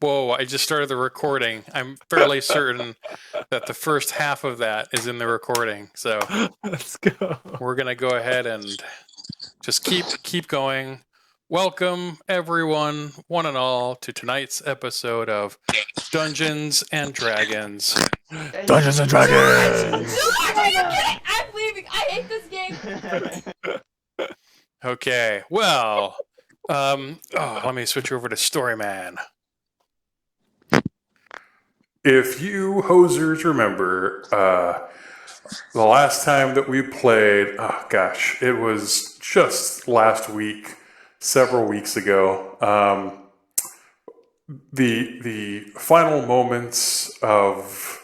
Whoa, I just started the recording. I'm fairly certain that the first half of that is in the recording. So Let's go. we're going to go ahead and just keep going. Welcome everyone, one and all, to tonight's episode of Dungeons and Dragons. Dungeons and Dragons. I'm leaving. I hate this game. Okay, well, let me switch over to Storyman. If you hosers remember, the last time that we played, it was just last week, several weeks ago. The final moments of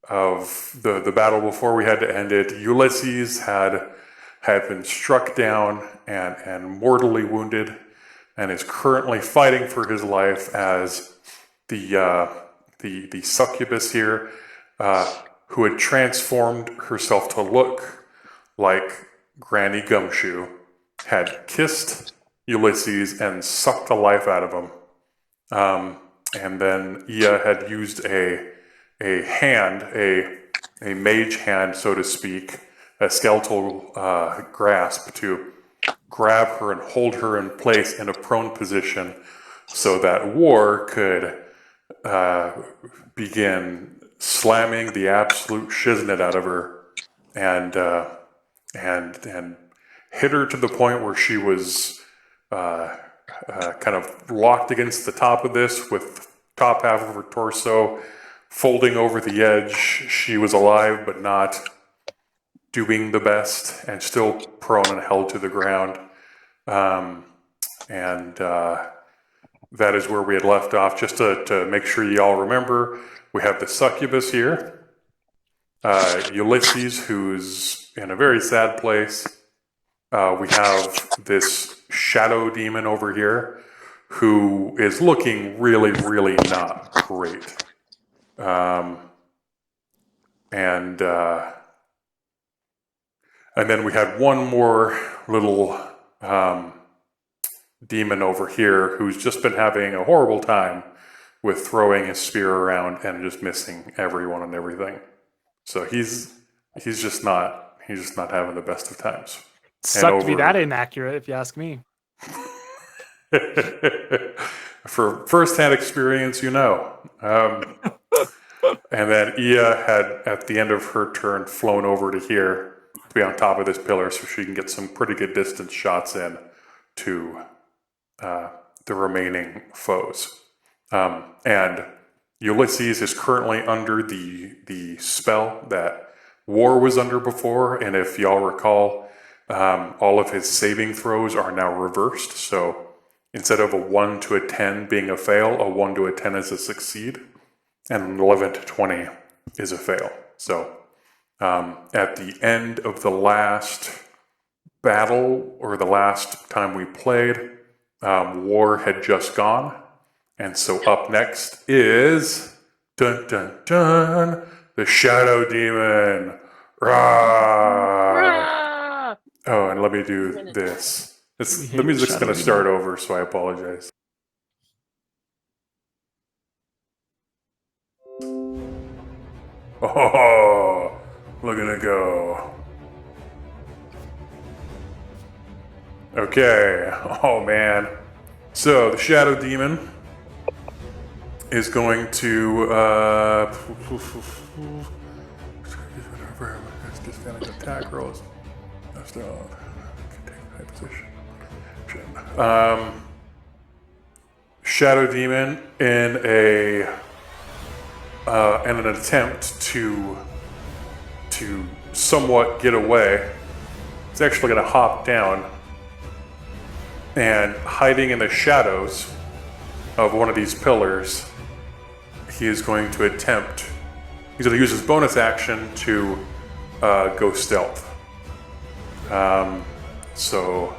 the battle before we had to end it, Ulysses had been struck down and mortally wounded, and is currently fighting for his life as the succubus here, who had transformed herself to look like Granny Gumshoe, had kissed Ulysses and sucked the life out of him. And then Ia had used a mage hand, so to speak, a skeletal grasp to grab her and hold her in place in a prone position so that War could begin slamming the absolute shiznit out of her and hit her to the point where she was kind of locked against the top of this with top half of her torso folding over the edge. She was alive but not doing the best and still prone and held to the ground. That is where we had left off. Just to make sure you all remember, we have the succubus here, Ulysses, who's in a very sad place. We have this shadow demon over here, who is looking really, really not great. And then we had one more little demon over here who's just been having a horrible time with throwing his spear around and just missing everyone and everything. So he's just not having the best of times. Sucked to be that inaccurate, if you ask me. For first-hand experience, you know. And then Ia had, at the end of her turn, flown over to here to be on top of this pillar so she can get some pretty good distance shots in to the remaining foes. And Ulysses is currently under the spell that War was under before, and if y'all recall, all of his saving throws are now reversed. So instead of a 1 to a 10 being a fail, a 1 to a 10 is a succeed, and an 11 to 20 is a fail. So at the end of the last battle, or the last time we played, War had just gone. And so up next is dun dun dun, the Shadow Demon. Rah! Oh, and let me do this. The music's going to start over, so I apologize. Oh, look at it go. Okay. Oh, man. So, the Shadow Demon is going to disadvantage attack rolls. Shadow Demon in an attempt to somewhat get away. It's actually going to hop down and, hiding in the shadows of one of these pillars, he is going to attempt. He's going to use his bonus action to go stealth. So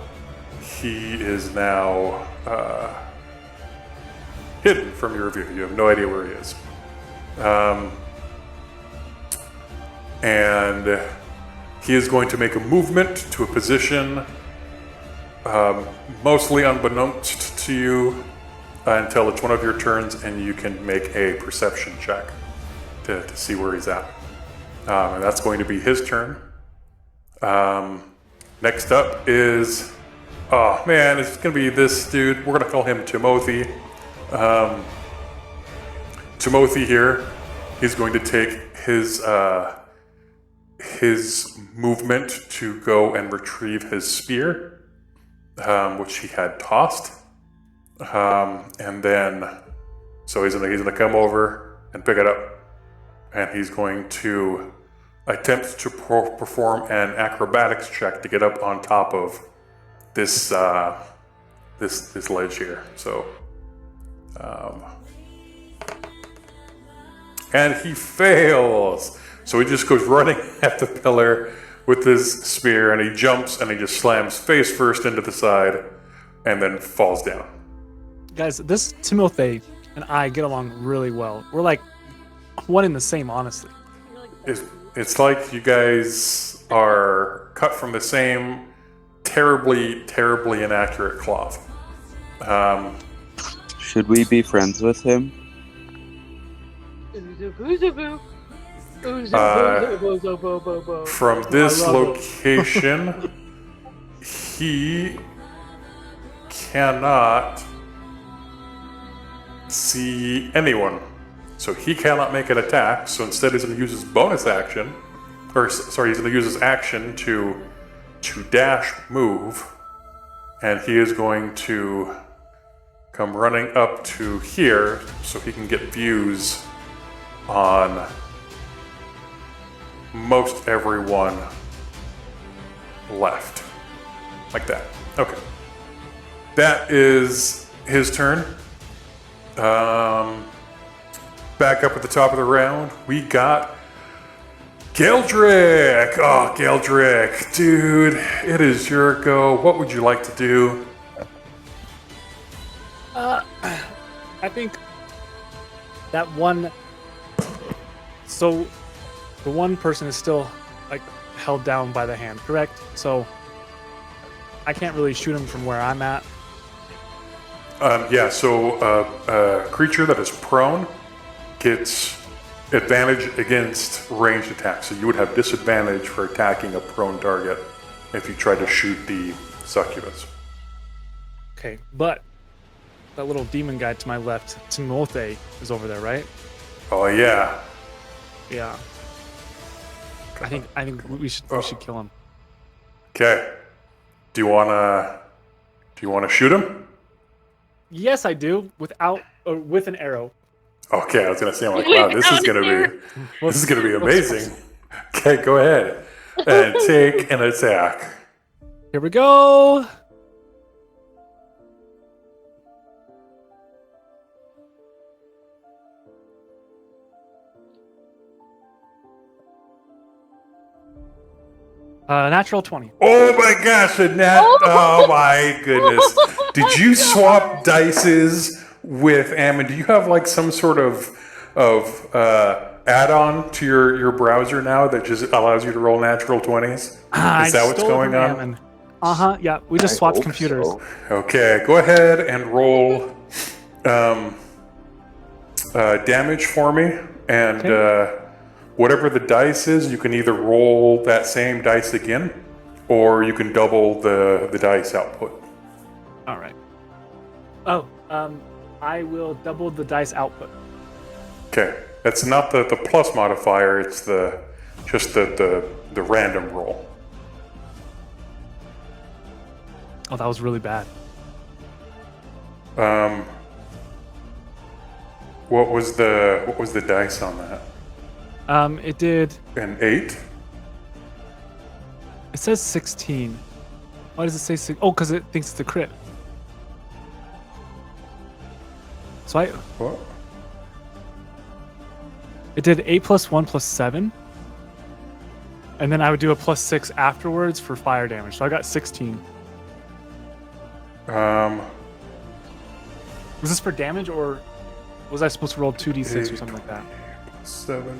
he is now hidden from your view. You have no idea where he is. And he is going to make a movement to a position mostly unbeknownst to you until it's one of your turns, and you can make a perception check to see where he's at. And that's going to be his turn. Next up is, oh man, it's going to be this dude. We're going to call him Timothy. Timothy here, he's going to take his movement to go and retrieve his spear, which he had tossed. And then, so he's gonna come over and pick it up, and he's going to attempt to perform an acrobatics check to get up on top of this this ledge here. So, and he fails. So he just goes running at the pillar with his spear, and he jumps and he just slams face first into the side, and then falls down. Guys, this Timothy and I get along really well. We're like one in the same, honestly. It's like you guys are cut from the same terribly, terribly inaccurate cloth. Should we be friends with him? From this location, he cannot see anyone. So he cannot make an attack, so instead he's going to use his bonus action, or sorry, he's going to use his action to dash move, and he is going to come running up to here so he can get views on most everyone left. Like that. Okay. That is his turn. Back up at the top of the round, we got Geldrick. Oh, Geldrick, dude, it is your go. What would you like to do? I think that one. So, the one person is still like held down by the hand, correct? So, I can't really shoot him from where I'm at. Yeah. So, a creature that is prone gets advantage against ranged attacks. So you would have disadvantage for attacking a prone target if you tried to shoot the succubus. Okay, but that little demon guy to my left, Timothy, is over there, right? Oh yeah. Yeah. I think we should kill him. Okay. Do you wanna shoot him? Yes, I do. With an arrow. Okay, I was gonna say, I'm like, wow, this is gonna be amazing. Okay, go ahead and take an attack. Here we go. Natural 20. Oh my gosh, oh my goodness. Did you swap dices with Ammon? Do you have like some sort of add-on to your browser now that just allows you to roll natural 20s? Is that what's going on? Yeah, we just swapped computers. So. Okay, go ahead and roll damage for me, and whatever the dice is, you can either roll that same dice again, or you can double the dice output. All right. Oh, I will double the dice output. Okay, that's not the plus modifier; it's just the random roll. Oh, that was really bad. What was the dice on that? It did. An 8. It says 16. Why does it say 6? Oh, because it thinks it's a crit. So What? it did 8 plus 1 plus 7. And then I would do a plus 6 afterwards for fire damage. So I got 16. Was this for damage, or was I supposed to roll 2d6 or something like that? 7.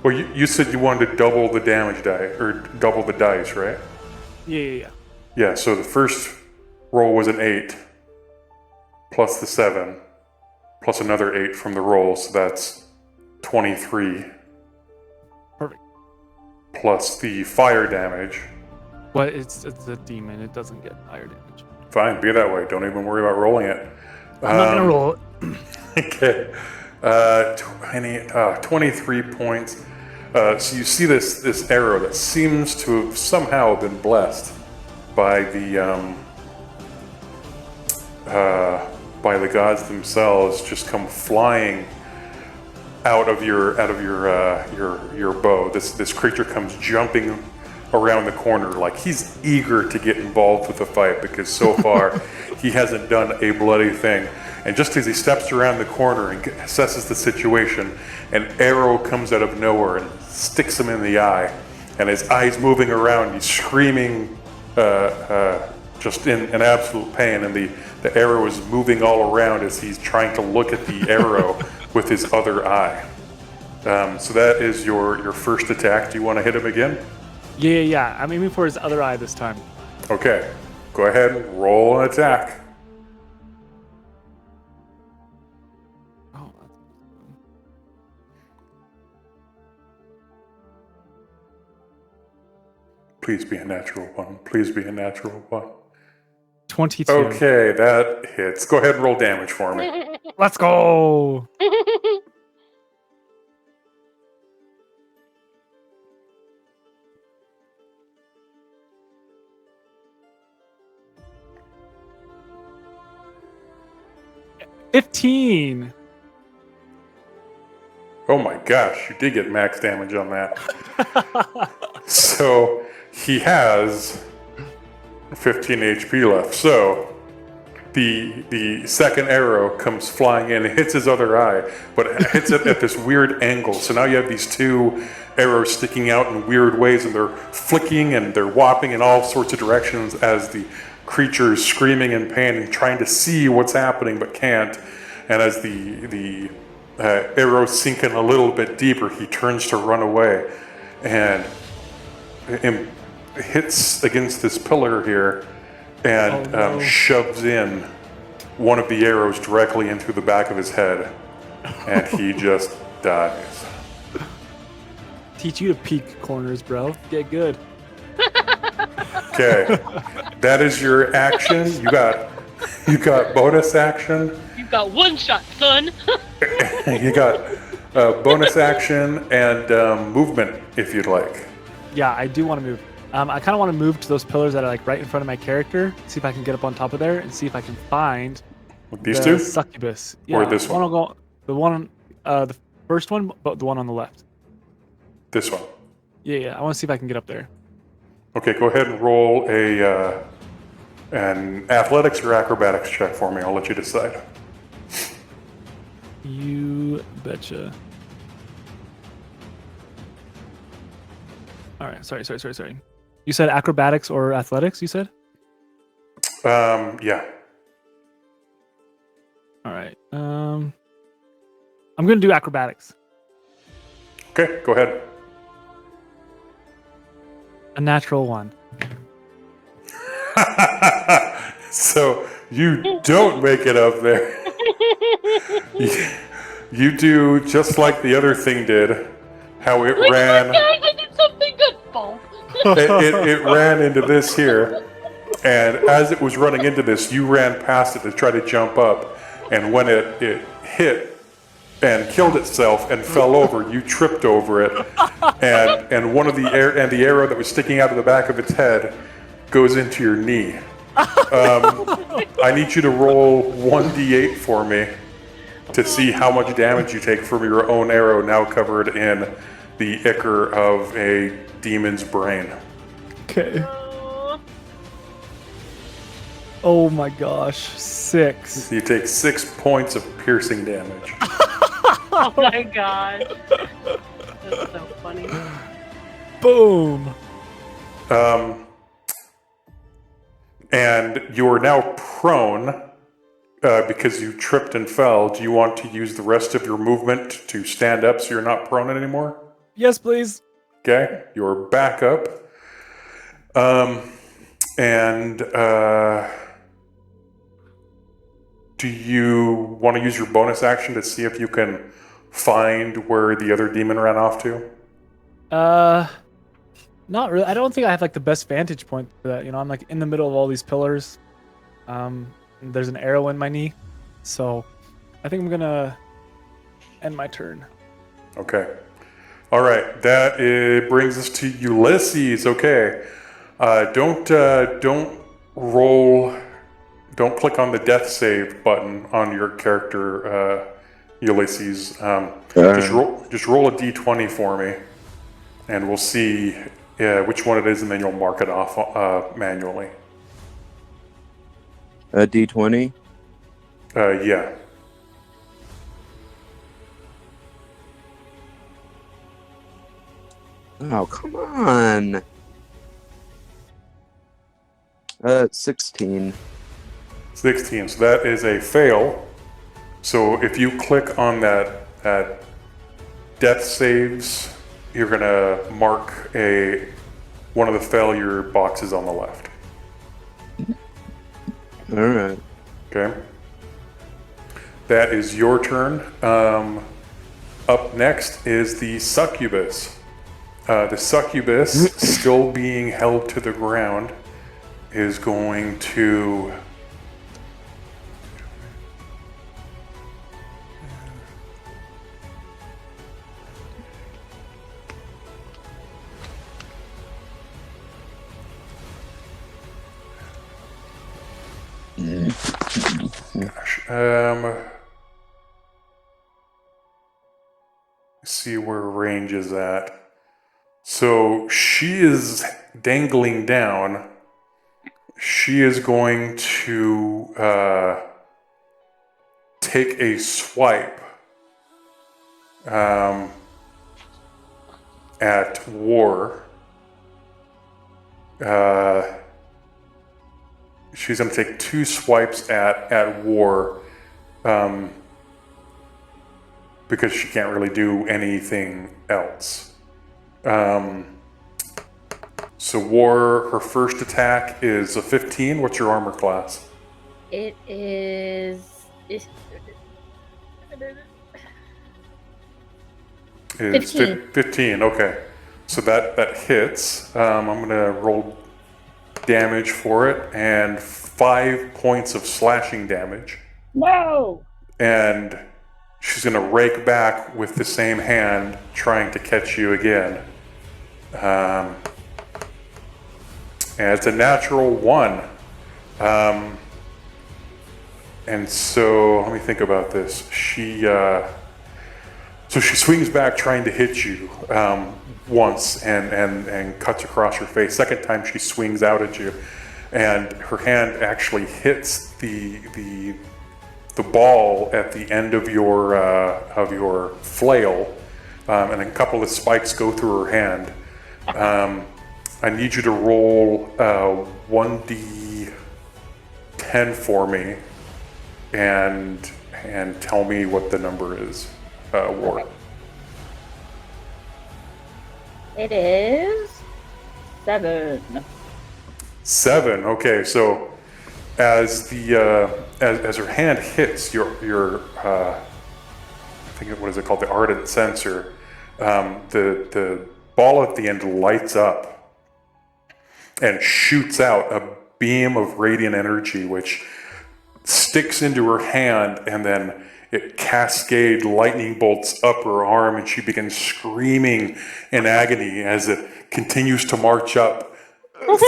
Well, you said you wanted to double the damage die, or double the dice, right? Yeah. Yeah, so the first roll was an 8, plus the 7, plus another 8 from the roll, so that's 23. Perfect. Plus the fire damage. But it's a demon. It doesn't get fire damage. Fine, be that way. Don't even worry about rolling it. I'm not gonna roll it. Okay. 23 points. So you see this arrow that seems to have somehow been blessed by the gods themselves, just come flying out of your bow. This creature comes jumping around the corner like he's eager to get involved with the fight, because so far he hasn't done a bloody thing. And just as he steps around the corner and assesses the situation, an arrow comes out of nowhere and sticks him in the eye. And his eye's moving around, he's screaming just in absolute pain, and the arrow is moving all around as he's trying to look at the arrow with his other eye. So that is your first attack. Do you want to hit him again? Yeah. I'm aiming for his other eye this time. Okay, go ahead and roll an attack. Oh, Please be a natural one. Please be a natural one. 22. Okay, that hits. Go ahead and roll damage for me. Let's go. $15. Oh my gosh, you did get max damage on that. So he has 15 HP left. So the second arrow comes flying in, it hits his other eye, but it hits it at this weird angle. So now you have these two arrows sticking out in weird ways, and they're flicking and they're whopping in all sorts of directions as the creature is screaming in pain and trying to see what's happening but can't. And as the arrows sink in a little bit deeper, he turns to run away and hits against this pillar here and shoves in one of the arrows directly into the back of his head, and he just dies. Teach you to peek corners, bro. Get good. Okay, that is your action. You got bonus action. You've got one shot, son. You got bonus action and movement if you'd like. Yeah, I do want to move. I kind of want to move to those pillars that are like right in front of my character. See if I can get up on top of there and see if I can find These the two? succubus. Or this one? I'll go, the first one, but the one on the left. This one. Yeah. I want to see if I can get up there. Okay, go ahead and roll an athletics or acrobatics check for me. I'll let you decide. You betcha. All right. Sorry. You said acrobatics or athletics, you said? Yeah. All right. I'm going to do acrobatics. Okay, go ahead. A natural 1. So you don't make it up there. You do just like the other thing did. How it ran. Guys, I did something good, Paul. It ran into this here, and as it was running into this, you ran past it to try to jump up, and when it hit and killed itself and fell over, you tripped over it, and one of the arrow that was sticking out of the back of its head goes into your knee. I need you to roll 1d8 for me to see how much damage you take from your own arrow now covered in the ichor of a demon's brain. Okay. Oh my gosh. 6. You take 6 points of piercing damage. Oh my god. That's so funny. Boom. And you're now prone because you tripped and fell. Do you want to use the rest of your movement to stand up so you're not prone anymore? Yes, please. Okay, you're back up. And do you want to use your bonus action to see if you can find where the other demon ran off to? Not really. I don't think I have like the best vantage point for that. You know, I'm like in the middle of all these pillars. And there's an arrow in my knee, so I think I'm gonna end my turn. Okay. All right. That brings us to Ulysses. Okay. Don't roll. Don't click on the death save button on your character, Ulysses. Just roll a d20 for me, and we'll see which one it is, and then you'll mark it off manually. A D20? Yeah. Oh, come on. 16. 16. So that is a fail. So if you click on that death saves, you're gonna mark one of the failure boxes on the left. All right. Okay. That is your turn. Up next is the succubus. The succubus, still being held to the ground, is going to see where range is at. So she is dangling down. She is going to take a swipe at War. She's going to take 2 swipes at War because she can't really do anything else. So War, her first attack is a 15. What's your armor class? It is. Is 15. 15, okay. So that hits. I'm going to roll damage for it, and 5 points of slashing damage. No! And she's going to rake back with the same hand, trying to catch you again. And it's a natural 1. And so, let me think about this. So she swings back trying to hit you once and cuts across your face. Second time she swings out at you, and her hand actually hits the ball at the end of your flail, and a couple of spikes go through her hand. I need you to roll 1d10 for me, and tell me what the number is. War. It is 7. 7. Okay, so as as her hand hits your I think what is it called, the ardent sensor, the ball at the end lights up and shoots out a beam of radiant energy, which sticks into her hand, and then it cascades lightning bolts up her arm, and she begins screaming in agony as it continues to march up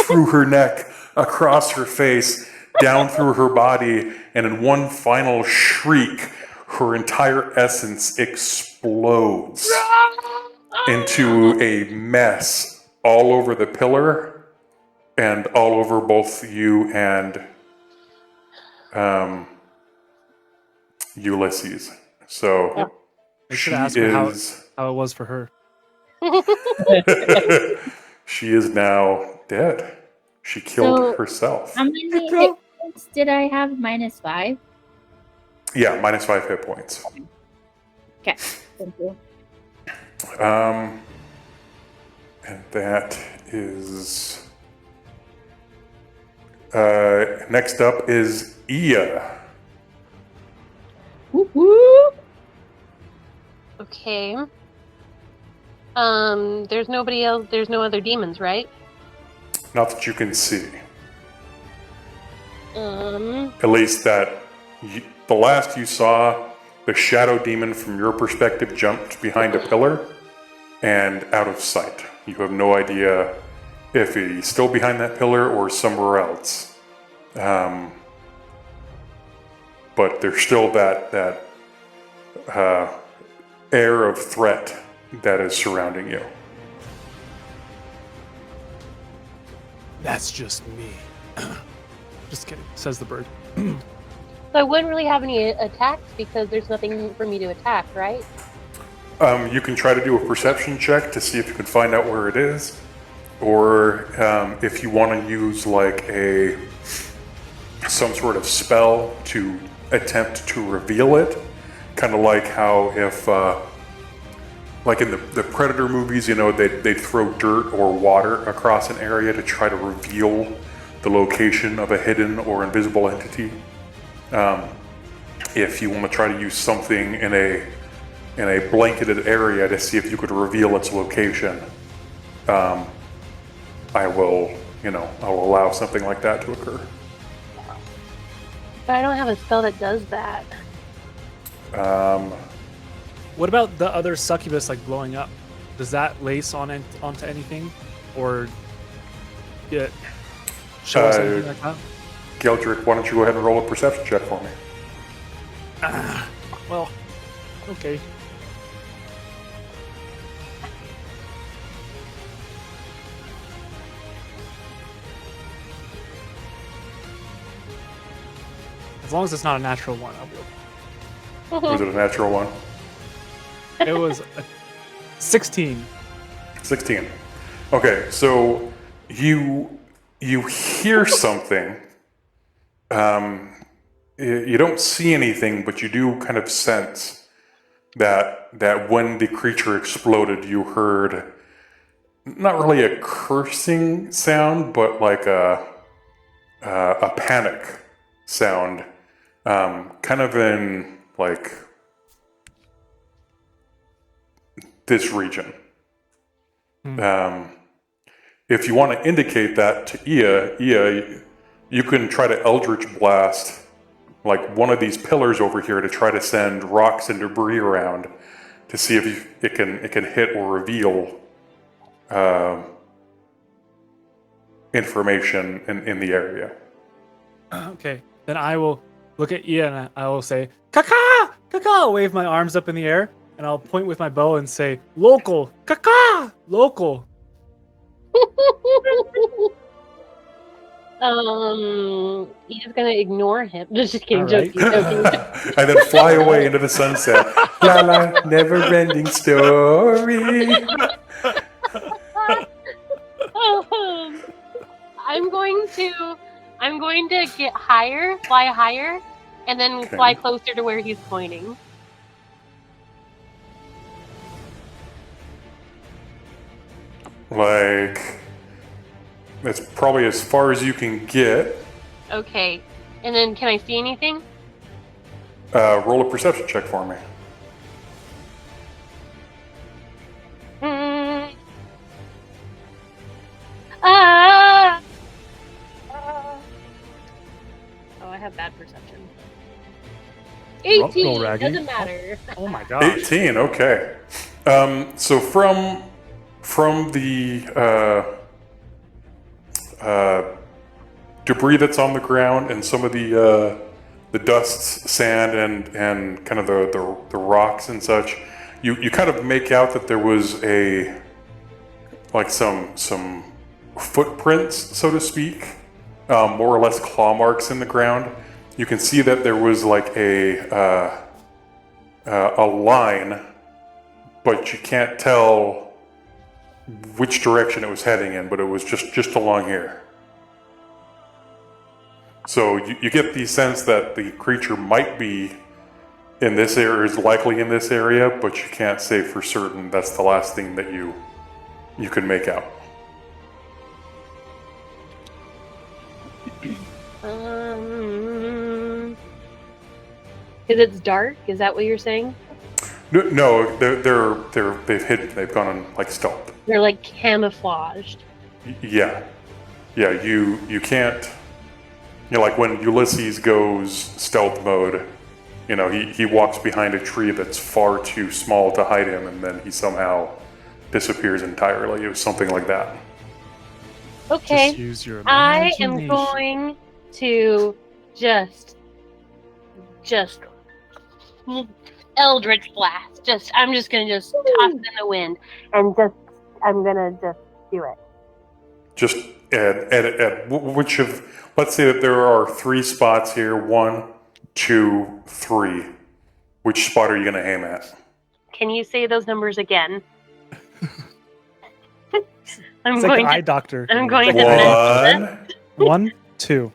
through her neck, across her face, down through her body, and in one final shriek, her entire essence explodes into a mess all over the pillar and all over both you and Ulysses. So I she should ask her is how it was for her. she is now dead. She killed So, herself. How many hit points did I have? -5? Yeah, -5 hit points. Okay, thank you. And that is Next up is Ia. Whoop whoop. Okay. There's nobody else. There's no other demons, right? Not that you can see. Um. At least the last you saw, the shadow demon from your perspective jumped behind a pillar and out of sight. You have no idea if he's still behind that pillar or somewhere else. But there's still that air of threat that is surrounding you. That's just me. Just kidding, says the bird. So I wouldn't really have any attacks because there's nothing for me to attack, right? You can try to do a perception check to see if you can find out where it is, or if you want to use like some sort of spell to attempt to reveal it, kind of like how if like in the Predator movies, you know, they'd throw dirt or water across an area to try to reveal the location of a hidden or invisible entity. If you want to try to use something in a blanketed area to see if you could reveal its location, I will allow something like that to occur. But I don't have a spell that does that. What about the other succubus like blowing up? Does that lace onto anything, or show us anything like that? Geldrick, why don't you go ahead and roll a perception check for me? Well, okay. As long as it's not a natural one, I'll be okay. Was it a natural one? It was a 16. 16. Okay, so you hear something. You don't see anything, but you do kind of sense that when the creature exploded, you heard not really a cursing sound, but like a panic sound, kind of in like this region. If you want to indicate that to Ia, you can try to Eldritch Blast like one of these pillars over here to try to send rocks and debris around to see if it can hit or reveal information in the area. Okay, then I will look at Ia and I will say, "Kaka! Kaka!" I'll wave my arms up in the air and I'll point with my bow and say, "Local! Kaka! Local!" He's gonna ignore him. Just kidding, All right. joking. And then fly away into the sunset. La la, never-ending story. I'm going to get higher, fly higher, and then Okay. fly closer to where he's pointing. Like, that's probably as far as you can get. Okay, and then can I see anything? Roll a perception check for me. Ah! Oh, I have bad perception. Roll, 18. Raggy. Doesn't matter. Oh my gosh. 18, okay. So from the debris that's on the ground and some of the dust, sand, and kind of the rocks and such, you kind of make out that there was some footprints, so to speak, more or less claw marks in the ground. You can see that there was like a line, but you can't tell which direction it was heading in, but it was just along here. So you get the sense that the creature might be in this area, is likely in this area, but you can't say for certain. That's the last thing that you can make out. Because it's dark. Is that what you're saying? No, they've hidden. They've gone on like stealth. They're like camouflaged. Yeah, you can't. You know, like when Ulysses goes stealth mode, you know, he walks behind a tree that's far too small to hide him, and then he somehow disappears entirely. It was something like that. Okay. Just use your I am imagination. going to just Eldritch Blast. I'm just gonna toss it in the wind and I'm gonna just do it. Just at which of, let's say that there are 3 spots here. 1, 2, 3. Which spot are you going to aim at? Can you say those numbers again? It's like the eye doctor. I'm going to mention it. 1, 1, 2.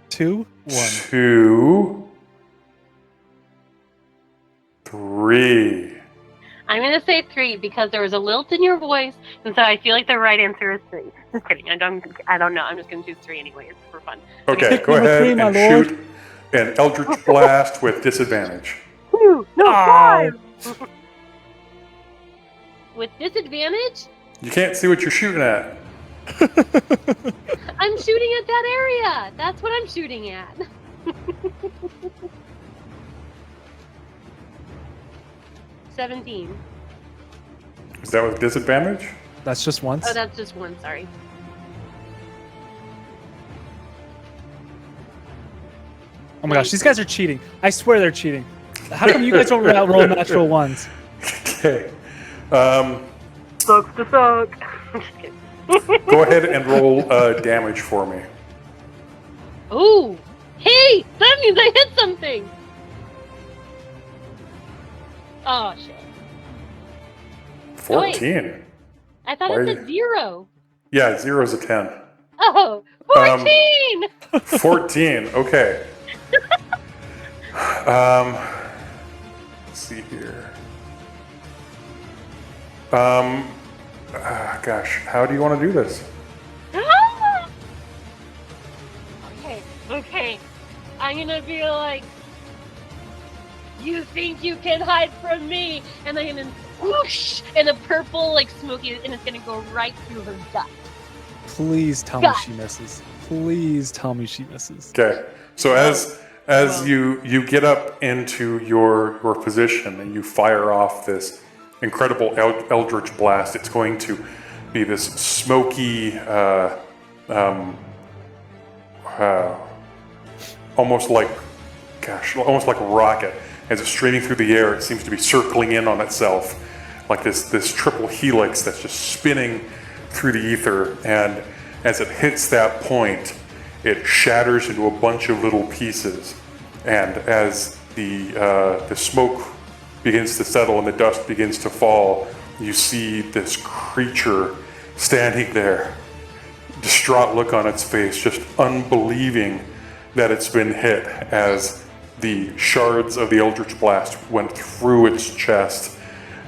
2, 1. 2, 3. I'm gonna say 3 because there was a lilt in your voice, and so I feel like the right answer is 3. Just kidding. I don't know. I'm just gonna choose 3 anyways for fun. Okay, go Number ahead 3, my and lord. shoot an Eldritch Blast with disadvantage. 2, no, Ow. 5. With disadvantage, You can't see what you're shooting at. I'm shooting at that area. That's what I'm shooting at. $17. Is that with disadvantage? That's just once. Oh, that's just 1. Sorry. Oh my gosh, these guys are cheating. I swear they're cheating. How come you guys don't roll natural ones? Okay. Sucks to suck. I'm just kidding. Go ahead and roll damage for me. Ooh! Hey! That means I hit something! Oh, shit. 14. I thought Why- it said 0. Yeah, 0 is a 10. Oh! 14! 14. Okay. Let's see here. Gosh, how do you want to do this? Okay. I'm gonna be like, you think you can hide from me? And I'm gonna whoosh, and a purple, like, smoky, and it's gonna go right through her gut. Please tell me God. she misses. Please tell me she misses. Okay. So as you get up into your position and you fire off this incredible Eldritch Blast, it's going to be this smoky, almost like a rocket. As it's straining through the air, it seems to be circling in on itself, like this triple helix that's just spinning through the ether. And as it hits that point, it shatters into a bunch of little pieces. And as the smoke begins to settle and the dust begins to fall, you see this creature standing there, distraught look on its face, just unbelieving that it's been hit, as the shards of the Eldritch Blast went through its chest,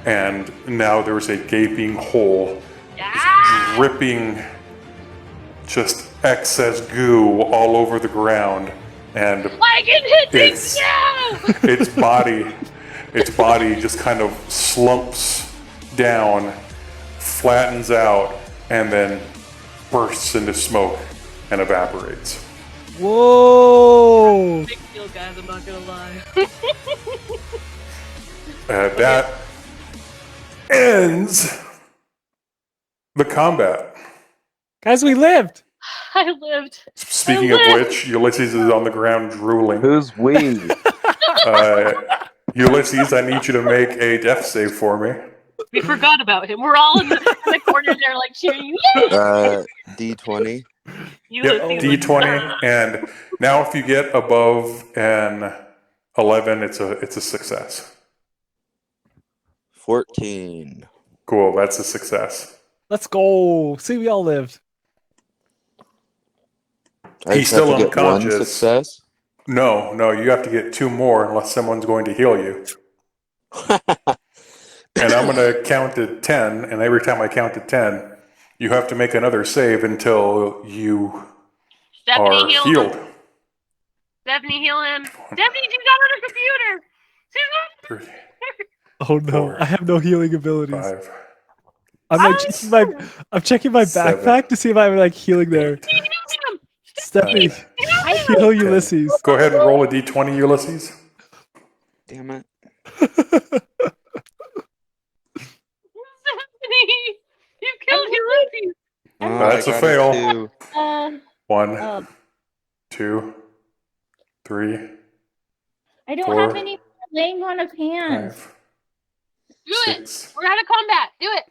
and now there's a gaping hole, just dripping just excess goo all over the ground, and I can hit things now! its body just kind of slumps down, flattens out, and then bursts into smoke and evaporates. Whoa! Big deal, guys, I'm not gonna lie. That ends the combat. Guys, we lived! I lived. Speaking of which, Ulysses is on the ground drooling. Who's we? Ulysses, I need you to make a death save for me. We forgot about him. We're all in the corner there, like cheering. Yay! D20. Yep, D20, and now if you get above an 11, it's a success. 14. Cool, that's a success. Let's go. See, we all lived. I He's just have still to get one unconscious. success. No, you have to get 2 more unless someone's going to heal you. And I'm going to count to 10, and every time I count to 10, you have to make another save until you Stephanie are healed. healed. Stephanie, heal him. Stephanie, she's not on her computer. She's not. 3, Oh no, 4, I have no healing abilities. 5, I'm like checking my Seven. backpack to see if I have like healing there. Heal him. Stephanie, I heal Ulysses. Go ahead and roll a d20, Ulysses. Damn it. Stephanie, you killed Ulysses. Oh, That's I a got fail. 2. 1, 2, 3, I don't 4, have any laying on of hands. 5, Do it. 6. We're out of combat. Do it.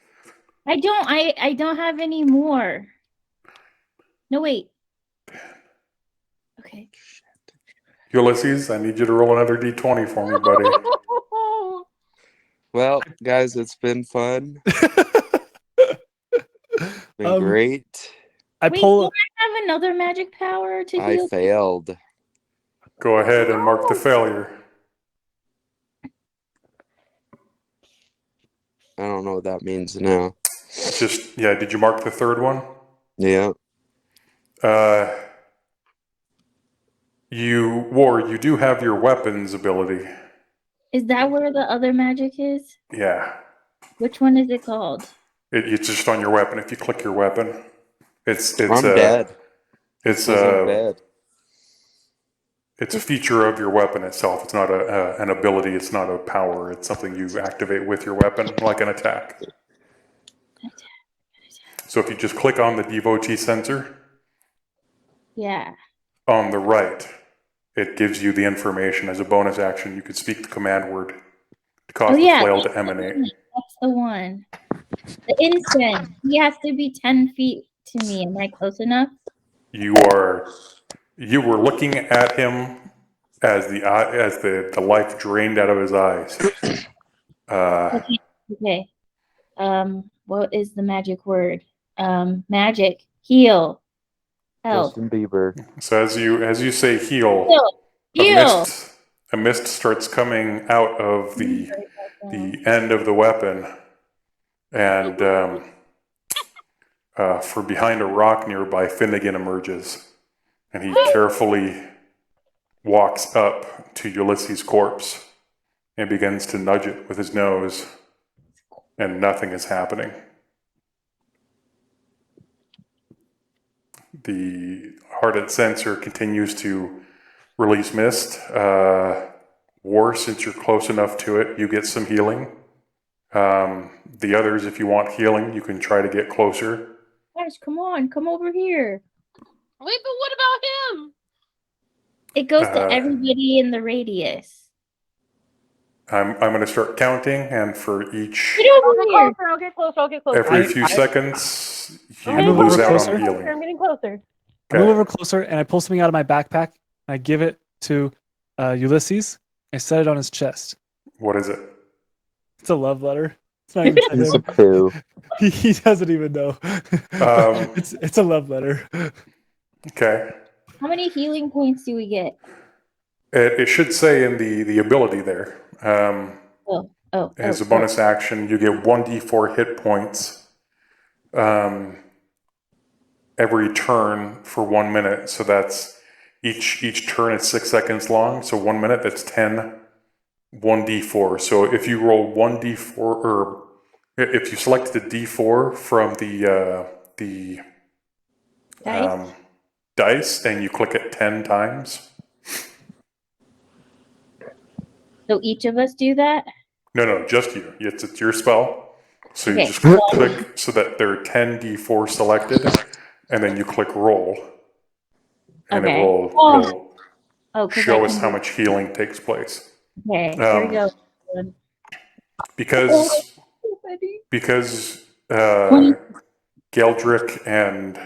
I don't have any more. No, wait. Okay. Ulysses, I need you to roll another d20 for me, buddy. Well, guys, it's been fun. Been great. I Wait, pull. do I have another magic power to I heal? failed. Go ahead and mark the failure. I don't know what that means now. Just, yeah, did you mark the third one? Yeah. You do have your weapons ability. Is that where the other magic is? Yeah. Which one is it called? It's just on your weapon. If you click your weapon, it's I'm dead. It's I'm dead. It's a feature of your weapon itself. It's not an ability. It's not a power. It's something you activate with your weapon, like an attack. So if you just click on the devotee sensor Yeah. on the right, it gives you the information. As a bonus action, you could speak the command word to cause the flail to emanate. That's the one. The incense. He has to be 10 feet to me. Am I close enough? You were looking at him as the life drained out of his eyes. Okay. What is the magic word? Magic. Heal. Help. Justin Bieber. So as you say heal, Heal. a mist starts coming out of the end of the weapon, and from behind a rock nearby, Finnegan emerges, and he carefully walks up to Ulysses' corpse and begins to nudge it with his nose, and nothing is happening. The hardened sensor continues to release mist. War, since you're close enough to it, you get some healing. The others, if you want healing, you can try to get closer. Guys, come on. Come over here. Wait, but what about him? It goes to everybody in the radius. I'm going to start counting, and for each Get over here. I'll get closer. I'll get closer. every few seconds, you I move lose over out closer. on healing. I'm getting closer. I move over closer and I pull something out of my backpack. I give it to Ulysses. I set it on his chest. What is it? It's a love letter. It's not even to He's a him. poo. He doesn't even know. It's a love letter. Okay. How many healing points do we get? It should say in the ability there. As a bonus action, you get 1d4 hit points every turn for 1 minute. So that's each turn is 6 seconds long. So 1 minute, that's 10 1d4. So if you roll 1d4, or if you select the d4 from the dice and you click it 10 times. So each of us do that? No, just you. It's your spell. So Okay. you just click so that there are 10 d4 selected, and then you click roll. And Okay. it will 'cause show I us can how do- much healing takes place. Okay, here we go. Because Geldrick and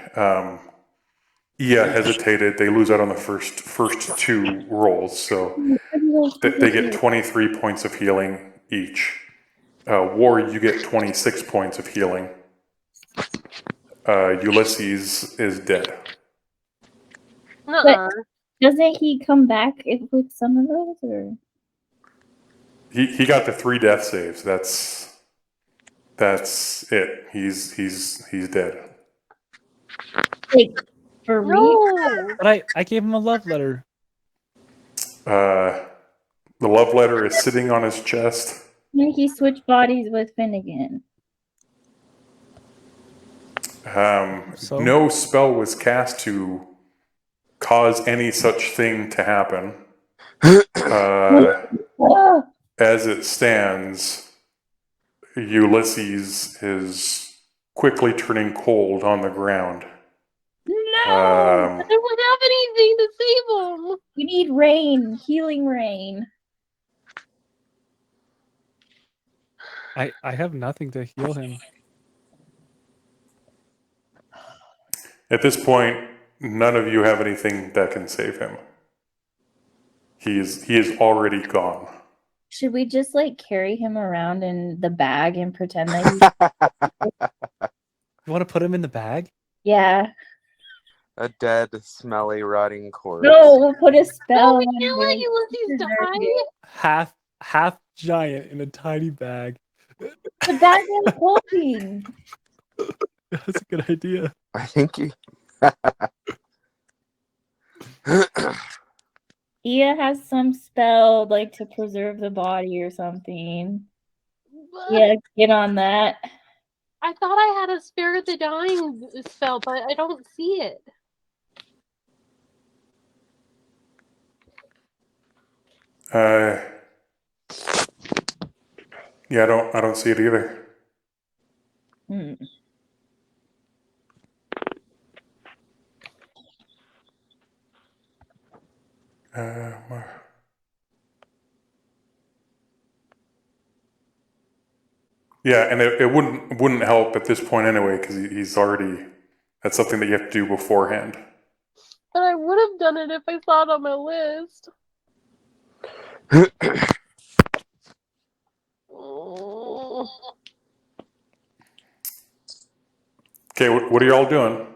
Ia hesitated, they lose out on the first two rolls. So they get 23 points of healing each. War, you get 26 points of healing. Ulysses is dead. Uh-uh. Doesn't he come back with some of those? Or? He got the 3 death saves. That's it. He's dead. Like, for real? No. But I gave him a love letter. The love letter is sitting on his chest. He switched bodies with Finnegan. So? No spell was cast to cause any such thing to happen. Oh, As it stands, Ulysses is quickly turning cold on the ground. No! I don't have anything to save him! we need rain, healing rain. I have nothing to heal him. At this point, none of you have anything that can save him. He is already gone. Should we just like carry him around in the bag and pretend that You want to put him in the bag? yeah. A dead, smelly, rotting corpse. No, we'll put a No, spell we on can't let him. Ulysses die! Half giant in a tiny bag. The bag is holding. That's a good idea. I think you. Ia has some spell like to preserve the body or something. Yeah, get on that. I thought I had a spare the dying spell, but I don't see it. Yeah, I don't see it either. Hmm. Yeah, and it wouldn't help at this point anyway, because he's already. That's something that you have to do beforehand. But I would have done it if I saw it on my list. Oh. Okay, what are y'all doing?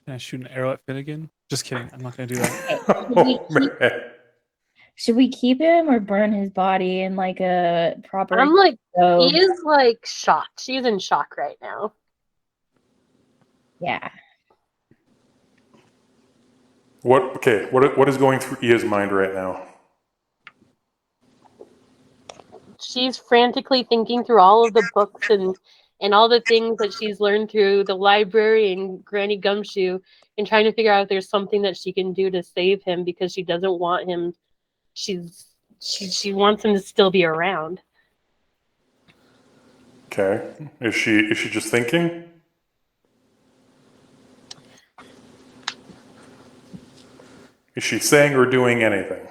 Can I shoot an arrow at Finnegan? Just kidding. I'm not gonna do that. Oh, man. Should we keep him or burn his body in like a proper? I'm like, stove? he is like shocked. She's in shock right now. Yeah. What is going through Ia's mind right now? She's frantically thinking through all of the books and all the things that she's learned through the library and Granny Gumshoe and trying to figure out if there's something that she can do to save him because she doesn't want him. She wants him to still be around. Okay, is she just thinking? Is she saying or doing anything?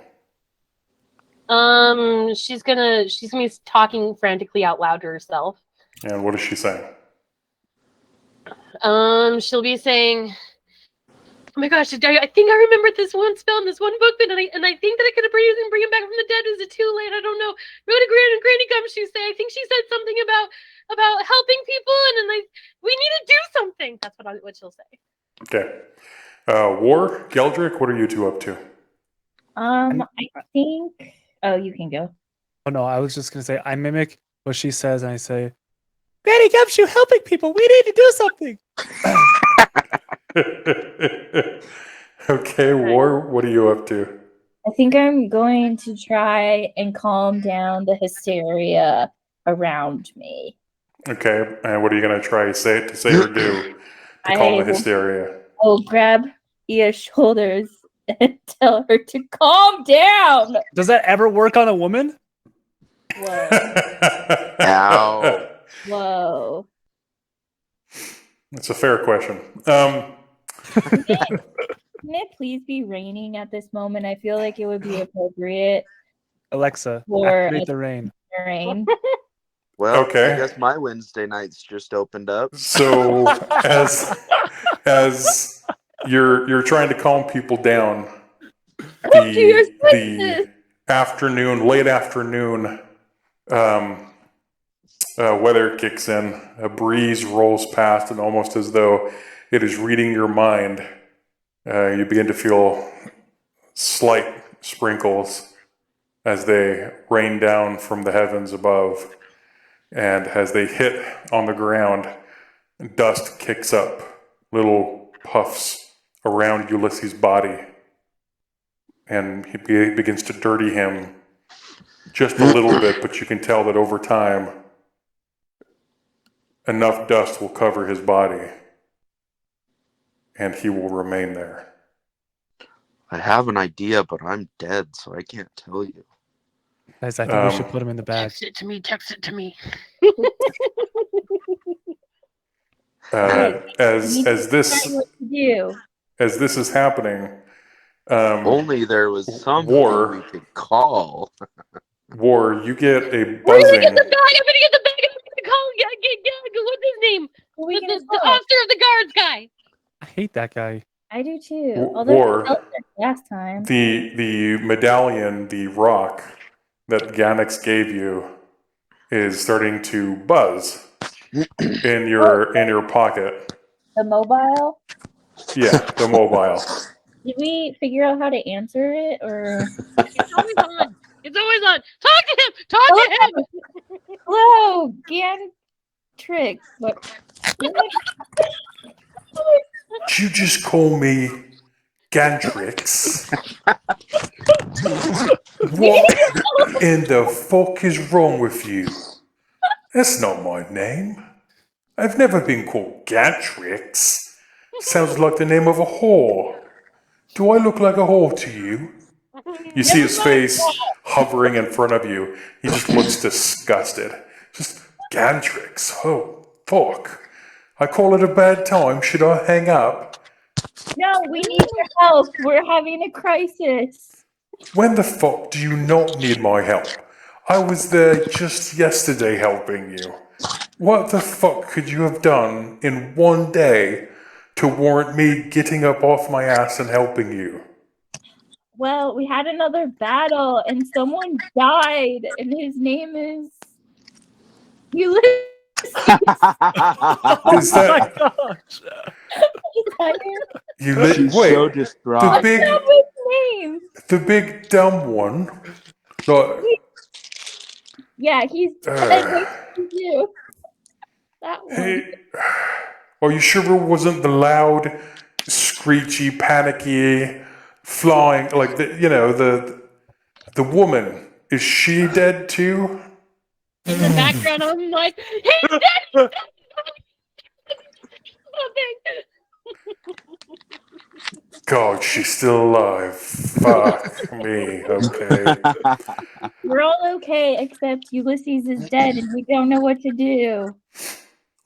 She's gonna be talking frantically out loud to herself. And what is she saying? She'll be saying, "Oh my gosh, I think I remember this one spell in this one book, and I think that I could bring him back from the dead. Is it too late? I don't know." What did Granny Gumshoe say? I think she said something about helping people, and then we need to do something. That's what she'll say. Okay. War, Geldrick, what are you two up to? I think. Oh, you can go. Oh no, I was just gonna say I mimic what she says and I say, Granny Gumshoe helping people, we need to do something. Okay, War, what are you up to? I think I'm going to try and calm down the hysteria around me. Okay, and what are you going to try to say or do to calm the hysteria? I'll grab Ia's shoulders and tell her to calm down. Does that ever work on a woman? Whoa. Ow. Whoa. That's a fair question. Can it please be raining at this moment? I feel like it would be appropriate Alexa, for activate the rain. rain. Well, Okay. I guess my Wednesday nights just opened up. So as you're trying to calm people down, the late afternoon weather kicks in. A breeze rolls past, and almost as though it is reading your mind, you begin to feel slight sprinkles as they rain down from the heavens above. And as they hit on the ground, dust kicks up, little puffs around Ulysses' body. And he begins to dirty him just a little bit, but you can tell that over time, enough dust will cover his body, and he will remain there. I have an idea, but I'm dead, so I can't tell you. Guys, I think we should put him in the bag. Text it to me. Text it to me. As this What to do? as this is happening, Only there was something War. we could call. War, you get a We're gonna get buzzing. the bag. I'm gonna get the bag. I'm gonna call. What's his name? Who are we gonna The call? officer of the guards guy. I hate that guy. I do too. War. Although he helped us last time. The medallion, the rock that Ganix gave you, is starting to buzz in your pocket. The mobile. Yeah, the mobile. Did we figure out how to answer it, or? It's always on. It's always on. Talk to him. Talk to him. Hello, Gantrix. What? You just call me Gantrix. What in the fuck is wrong with you? That's not my name. I've never been called Gantrix. Sounds like the name of a whore. Do I look like a whore to you? You see his face hovering in front of you. He just looks disgusted. Just Gantrix. Oh, fuck. I call it a bad time. Should I hang up? No, we need your help. We're having a crisis. When the fuck do you not need my help? I was there just yesterday helping you. What the fuck could you have done in one day to warrant me getting up off my ass and helping you? Well, we had another battle and someone died, and his name is Ulysses. Is Oh that my gosh. you? She's Wait, so the distraught. big, What's his name? the big dumb one. Like, Yeah, he's dead. What did you do? That one. hey, are you sure it wasn't the loud, screechy, panicky, flying like the woman? Is she dead too? In the background, I'm like, he's dead. He's dead. God, she's still alive. Fuck me. Okay. We're all okay, except Ulysses is dead and we don't know what to do.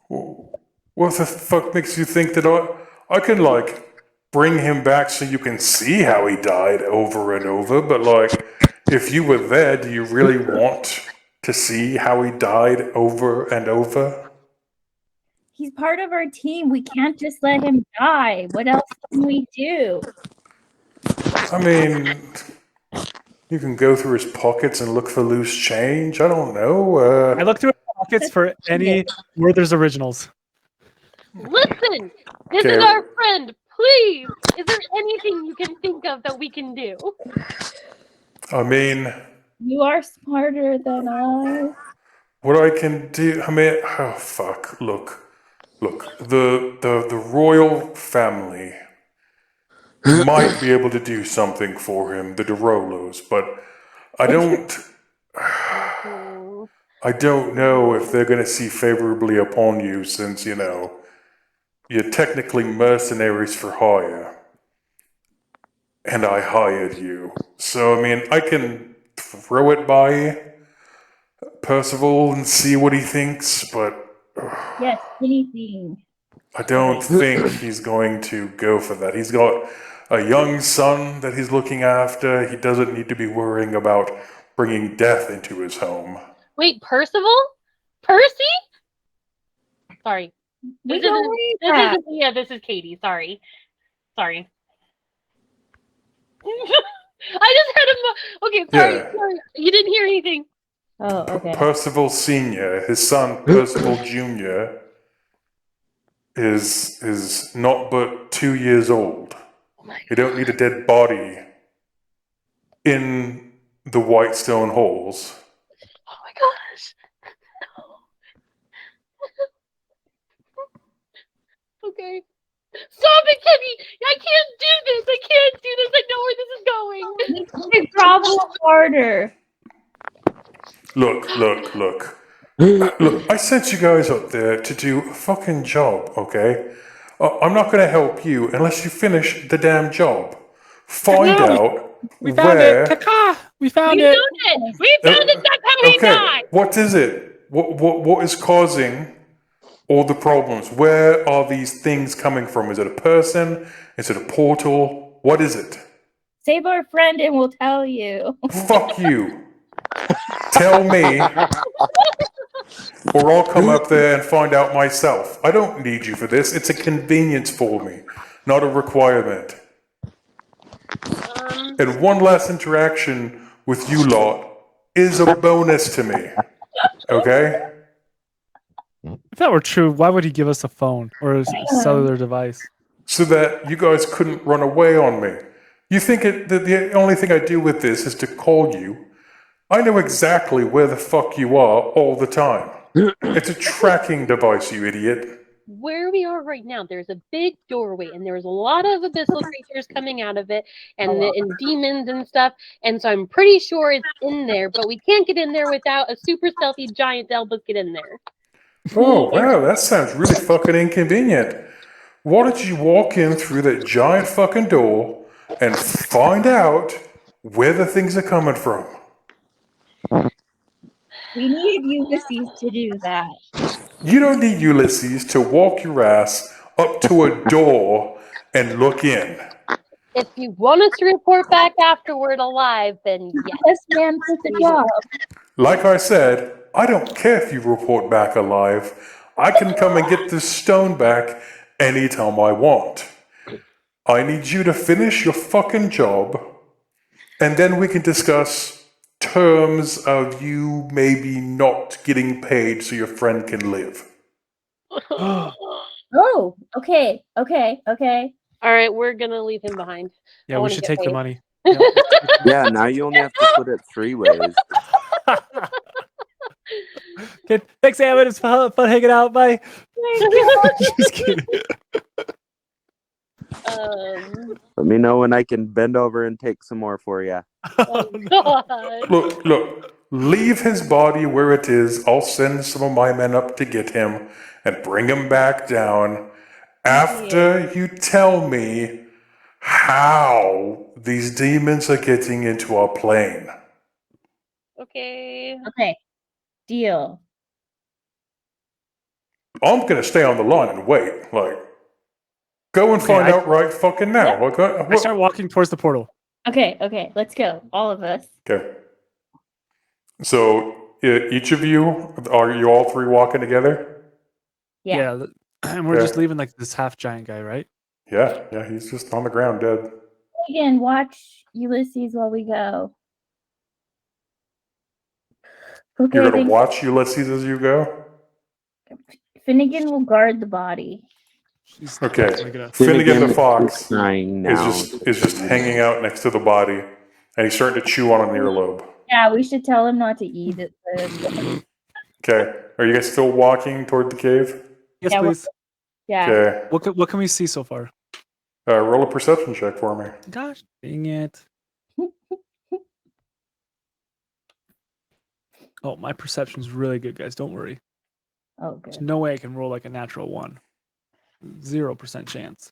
What the fuck makes you think that I can like bring him back so you can see how he died over and over? But like, if you were there, do you really want to see how he died over and over? He's part of our team. We can't just let him die. What else can we do? I mean, you can go through his pockets and look for loose change. I don't know. I look through his pockets for any Werther's originals. Listen, this Okay. is our friend. Please, is there anything you can think of that we can do? I mean, You are smarter than us. what I can do. I mean, oh fuck. Look. The royal family might be able to do something for him, the DeRolos, but I don't know if they're going to see favorably upon you, since you're technically mercenaries for hire, and I hired you. So I mean, I can throw it by Percival and see what he thinks, but Yes, anything. I don't think he's going to go for that. He's got a young son that he's looking after. He doesn't need to be worrying about bringing death into his home. Wait, Percival? Percy? Sorry. We don't need that. This is Katie. Sorry. I just had a okay, sorry, Yeah. sorry. You didn't hear anything. Oh, okay. Percival Sr., his son Percival Jr., is not but 2 years old. Oh my You don't need a dead body in the Whitestone Halls. Oh my gosh. Okay. Stop it, Kenny! I can't do this! I can't do this! I know where this is going! You need to grovel harder. Look. Look, I sent you guys up there to do a fucking job, okay? I'm not gonna help you unless you finish the damn job. Find No, out We found it. where. Kaka! We found We it. found it! We found it! That's how he Okay, died! what is it? What is causing all the problems? Where are these things coming from? Is it a person? Is it a portal? What is it? Save our friend and we'll tell you. Fuck you. Tell me, or I'll come up there and find out myself. I don't need you for this. It's a convenience for me, not a requirement. And one last interaction with you lot is a bonus to me. Okay? If that were true, why would he give us a phone or a cellular device? So that you guys couldn't run away on me. You think that the only thing I do with this is to call you? I know exactly where the fuck you are all the time. It's a tracking device, you idiot. Where we are right now, there's a big doorway, and there's a lot of abyssal creatures coming out of it, and demons and stuff. And so I'm pretty sure it's in there, but we can't get in there without a super stealthy giant to help us get in there. Oh, wow, that sounds really fucking inconvenient. Why don't you walk in through that giant fucking door and find out where the things are coming from? We need Ulysses to do that. You don't need Ulysses to walk your ass up to a door and look in. If you want us to report back afterward alive, then yes. Yes, man, for the job. Like I said, I don't care if you report back alive. I can come and get this stone back anytime I want. I need you to finish your fucking job, and then we can discuss terms of you maybe not getting paid so your friend can live. Oh, okay. All right, we're gonna leave him behind. Yeah, I we wanna should get take the paid. money. Yeah, now you only have to put it 3 ways. Okay, thanks, Ammon. It's fun hanging out. Bye. Just kidding. Let me know when I can bend over and take some more for you. Oh God. Look, leave his body where it is. I'll send some of my men up to get him and bring him back down after you tell me how these demons are getting into our plane. Okay. Okay. Deal. I'm going to stay on the line and wait. Like, go and find out right fucking now. Like, I start walking towards the portal. Okay. Let's go. All of us. Okay. So, each of you, are you all three walking together? Yeah. And we're Okay. just leaving like this half giant guy, right? Yeah, he's just on the ground dead. Again, watch Ulysses while we go. Okay, You're going to watch Ulysses as you go? Finnegan will guard the body. She's Okay. definitely gonna- Finnegan the is fox crying now. is just hanging out next to the body, and he's starting to chew on an earlobe. Yeah, we should tell him not to eat it. Okay. Are you guys still walking toward the cave? Yes, Yeah, please. Yeah. Okay. What can we see so far? Roll a perception check for me. Gosh, dang it. Oh, my perception's really good, guys. Don't worry. Oh, There's good. no way I can roll like a natural 1. 0% chance.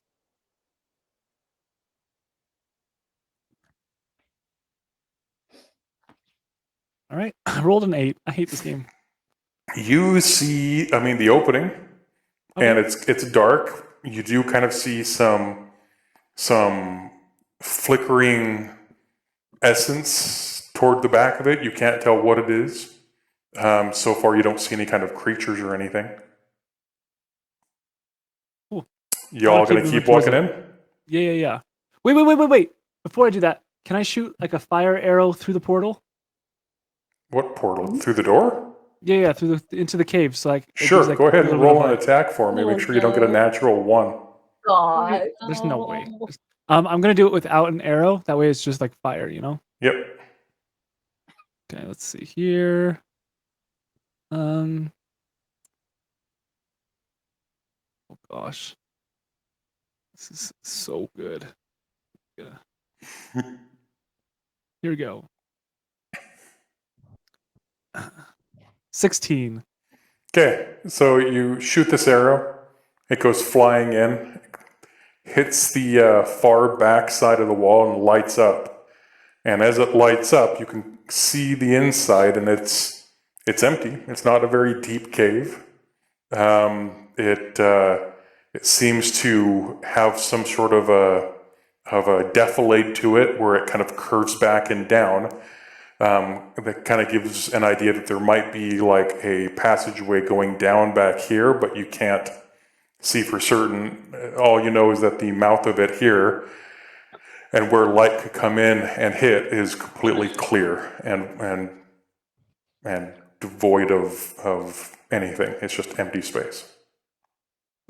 All right, I rolled an 8. I hate this game. You see, the opening, and it's dark. You do kind of see some flickering essence toward the back of it. You can't tell what it is. So far, you don't see any kind of creatures or anything. Cool. Y'all gonna keep walking in? Yeah. Wait. Before I do that, can I shoot like a fire arrow through the portal? What portal? Through the door? Yeah, through into the cave. So like, it Sure. gives, like, Go ahead a and little bit roll of an light. attack for me. Make sure you don't get a natural 1. God. There's no way. I'm gonna do it without an arrow. That way, it's just like fire, you know. Yep. Okay, let's see here. Oh gosh. This is so good. Yeah. Here we go. 16. Okay, so you shoot this arrow. It goes flying in, hits the far back side of the wall and lights up. And as it lights up, you can see the inside, and it's empty. It's not a very deep cave. It seems to have some sort of a defilade to it, where it kind of curves back and down. That kind of gives an idea that there might be like a passageway going down back here, but you can't see for certain. All you know is that the mouth of it here, and where light could come in and hit, is completely clear and devoid of anything. It's just empty space.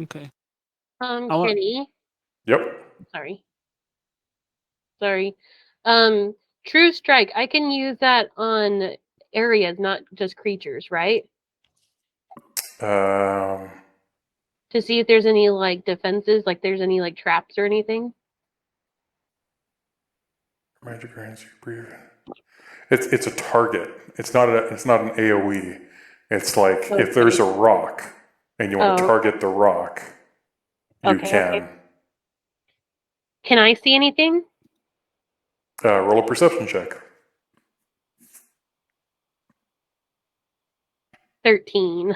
Okay. want- Kenny. Yep. Sorry. True strike. I can use that on areas, not just creatures, right? Um, To see if there's any like defenses, like there's any like traps or anything. Magic grants you breathe. It's a target. It's not an AOE. It's like if there's a rock and you want to target the rock, you can. Okay. Can I see anything? Roll a perception check. 13.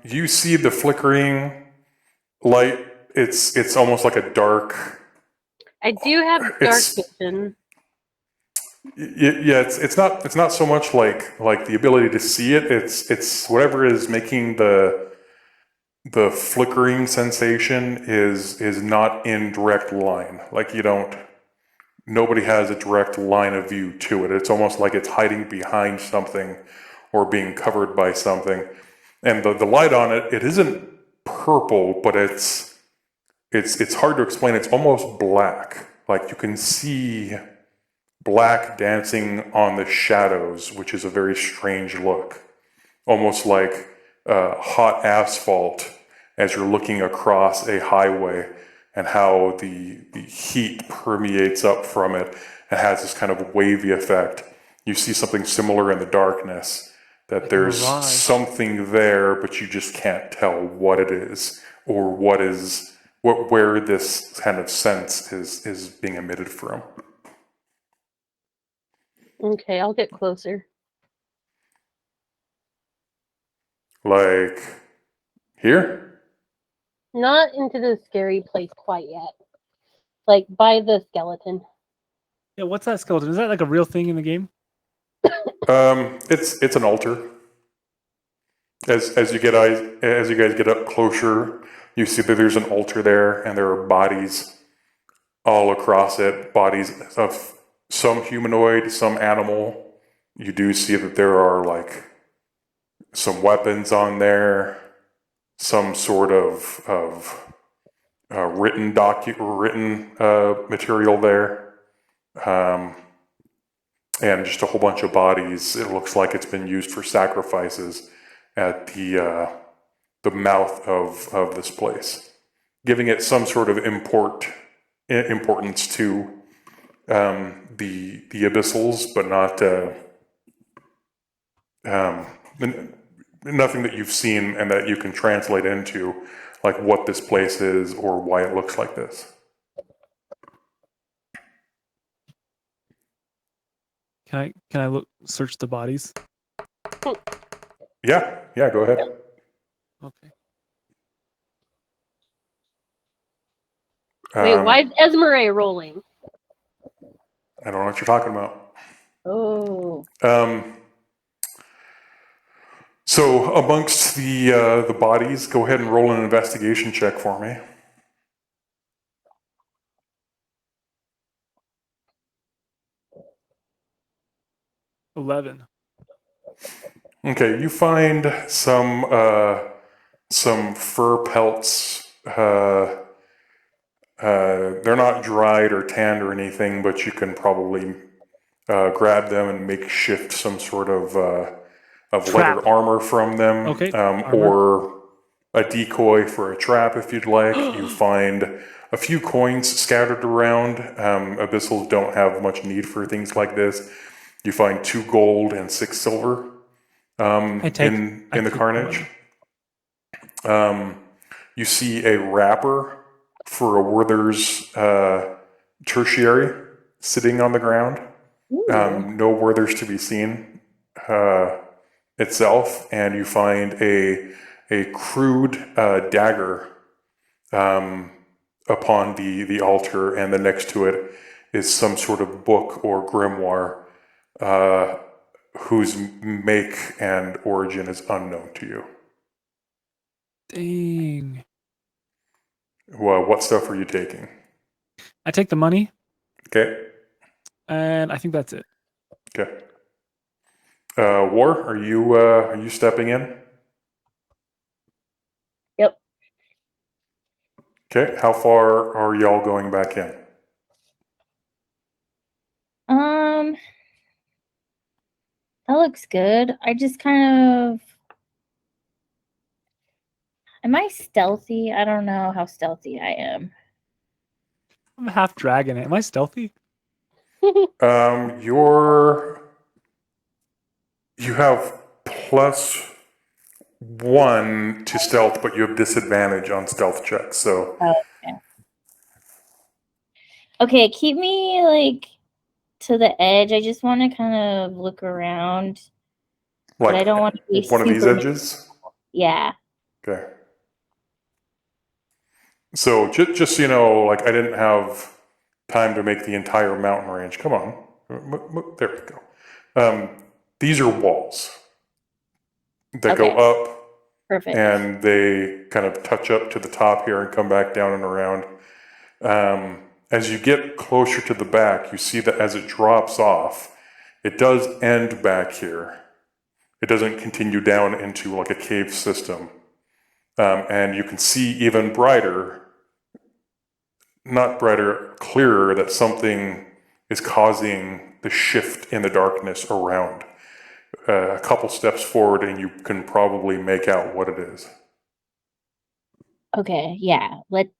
You see the flickering light. It's almost like a dark. I do have dark vision. Yeah, it's not so much like the ability to see it. It's whatever is making the flickering sensation is not in direct line. Like nobody has a direct line of view to it. It's almost like it's hiding behind something or being covered by something. And the light on it isn't purple, but it's hard to explain. It's almost black. Like you can see black dancing on the shadows, which is a very strange look. Almost like hot asphalt as you're looking across a highway, and how the heat permeates up from it and has this kind of wavy effect. You see something similar in the darkness, that Like there's a mirage. something there, but you just can't tell what it is or where this kind of sense is being emitted from. Okay, I'll get closer. Like here? Not into the scary place quite yet. Like by the skeleton. Yeah, what's that skeleton? Is that like a real thing in the game? It's an altar. As you guys get up closer, you see that there's an altar there, and there are bodies all across it. Bodies of some humanoid, some animal. You do see that there are like some weapons on there, some sort of written material there, and just a whole bunch of bodies. It looks like it's been used for sacrifices at the mouth of this place, giving it some sort of importance to the abyssals, but not nothing that you've seen and that you can translate into like what this place is or why it looks like this. Can I search the bodies? Yeah, go ahead. Okay. Wait, why is Esmeralda rolling? I don't know what you're talking about. Oh. So amongst the bodies, go ahead and roll an investigation check for me. $11. Okay, you find some fur pelts. They're not dried or tanned or anything, but you can probably grab them and makeshift some sort of Trap. leather armor from them. Okay, Or a decoy for a trap if you'd like. You find a few coins scattered around. Abyssals don't have much need for things like this. You find 2 gold and 6 silver in the take carnage. You see a wrapper for a Werther's tertiary sitting on the ground. Ooh. No Werthers to be seen itself, and you find a crude dagger upon the altar, and then next to it is some sort of book or grimoire whose make and origin is unknown to you. Dang. Well, what stuff are you taking? I take the money, Okay. and I think that's it. Okay. War, are you stepping in? Yep. Okay. How far are y'all going back in? That looks good. I just kind of. Am I stealthy? I don't know how stealthy I am. I'm a half dragon. Am I stealthy? You have +1 to stealth, but you have disadvantage on stealth checks. So Okay, keep me like to the edge. I just want to kind of look around, but I don't want to be one of these super- edges. Yeah. Okay. So just so you know, like I didn't have time to make the entire mountain range. Come on, there we go. These are walls that go Okay. up. Perfect. And they kind of touch up to the top here and come back down and around. As you get closer to the back, you see that as it drops off, it does end back here. It doesn't continue down into like a cave system. And you can see even brighter, not brighter, clearer, that something is causing the shift in the darkness around. A couple steps forward and you can probably make out what it is. Okay, yeah. Let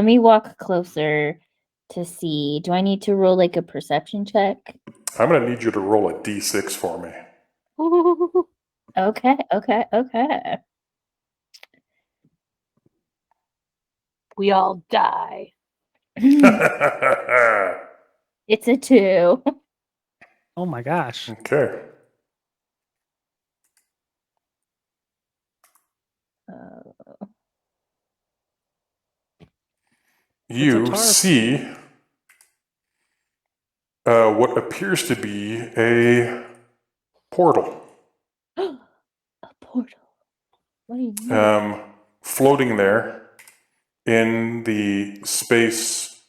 me walk closer to see. Do I need to roll like a perception check? I'm going to need you to roll a d6 for me. Okay. We all die. It's a 2. Oh my gosh. Okay. You Tarf. see what appears to be a portal. A portal. What do you mean? Floating there in the space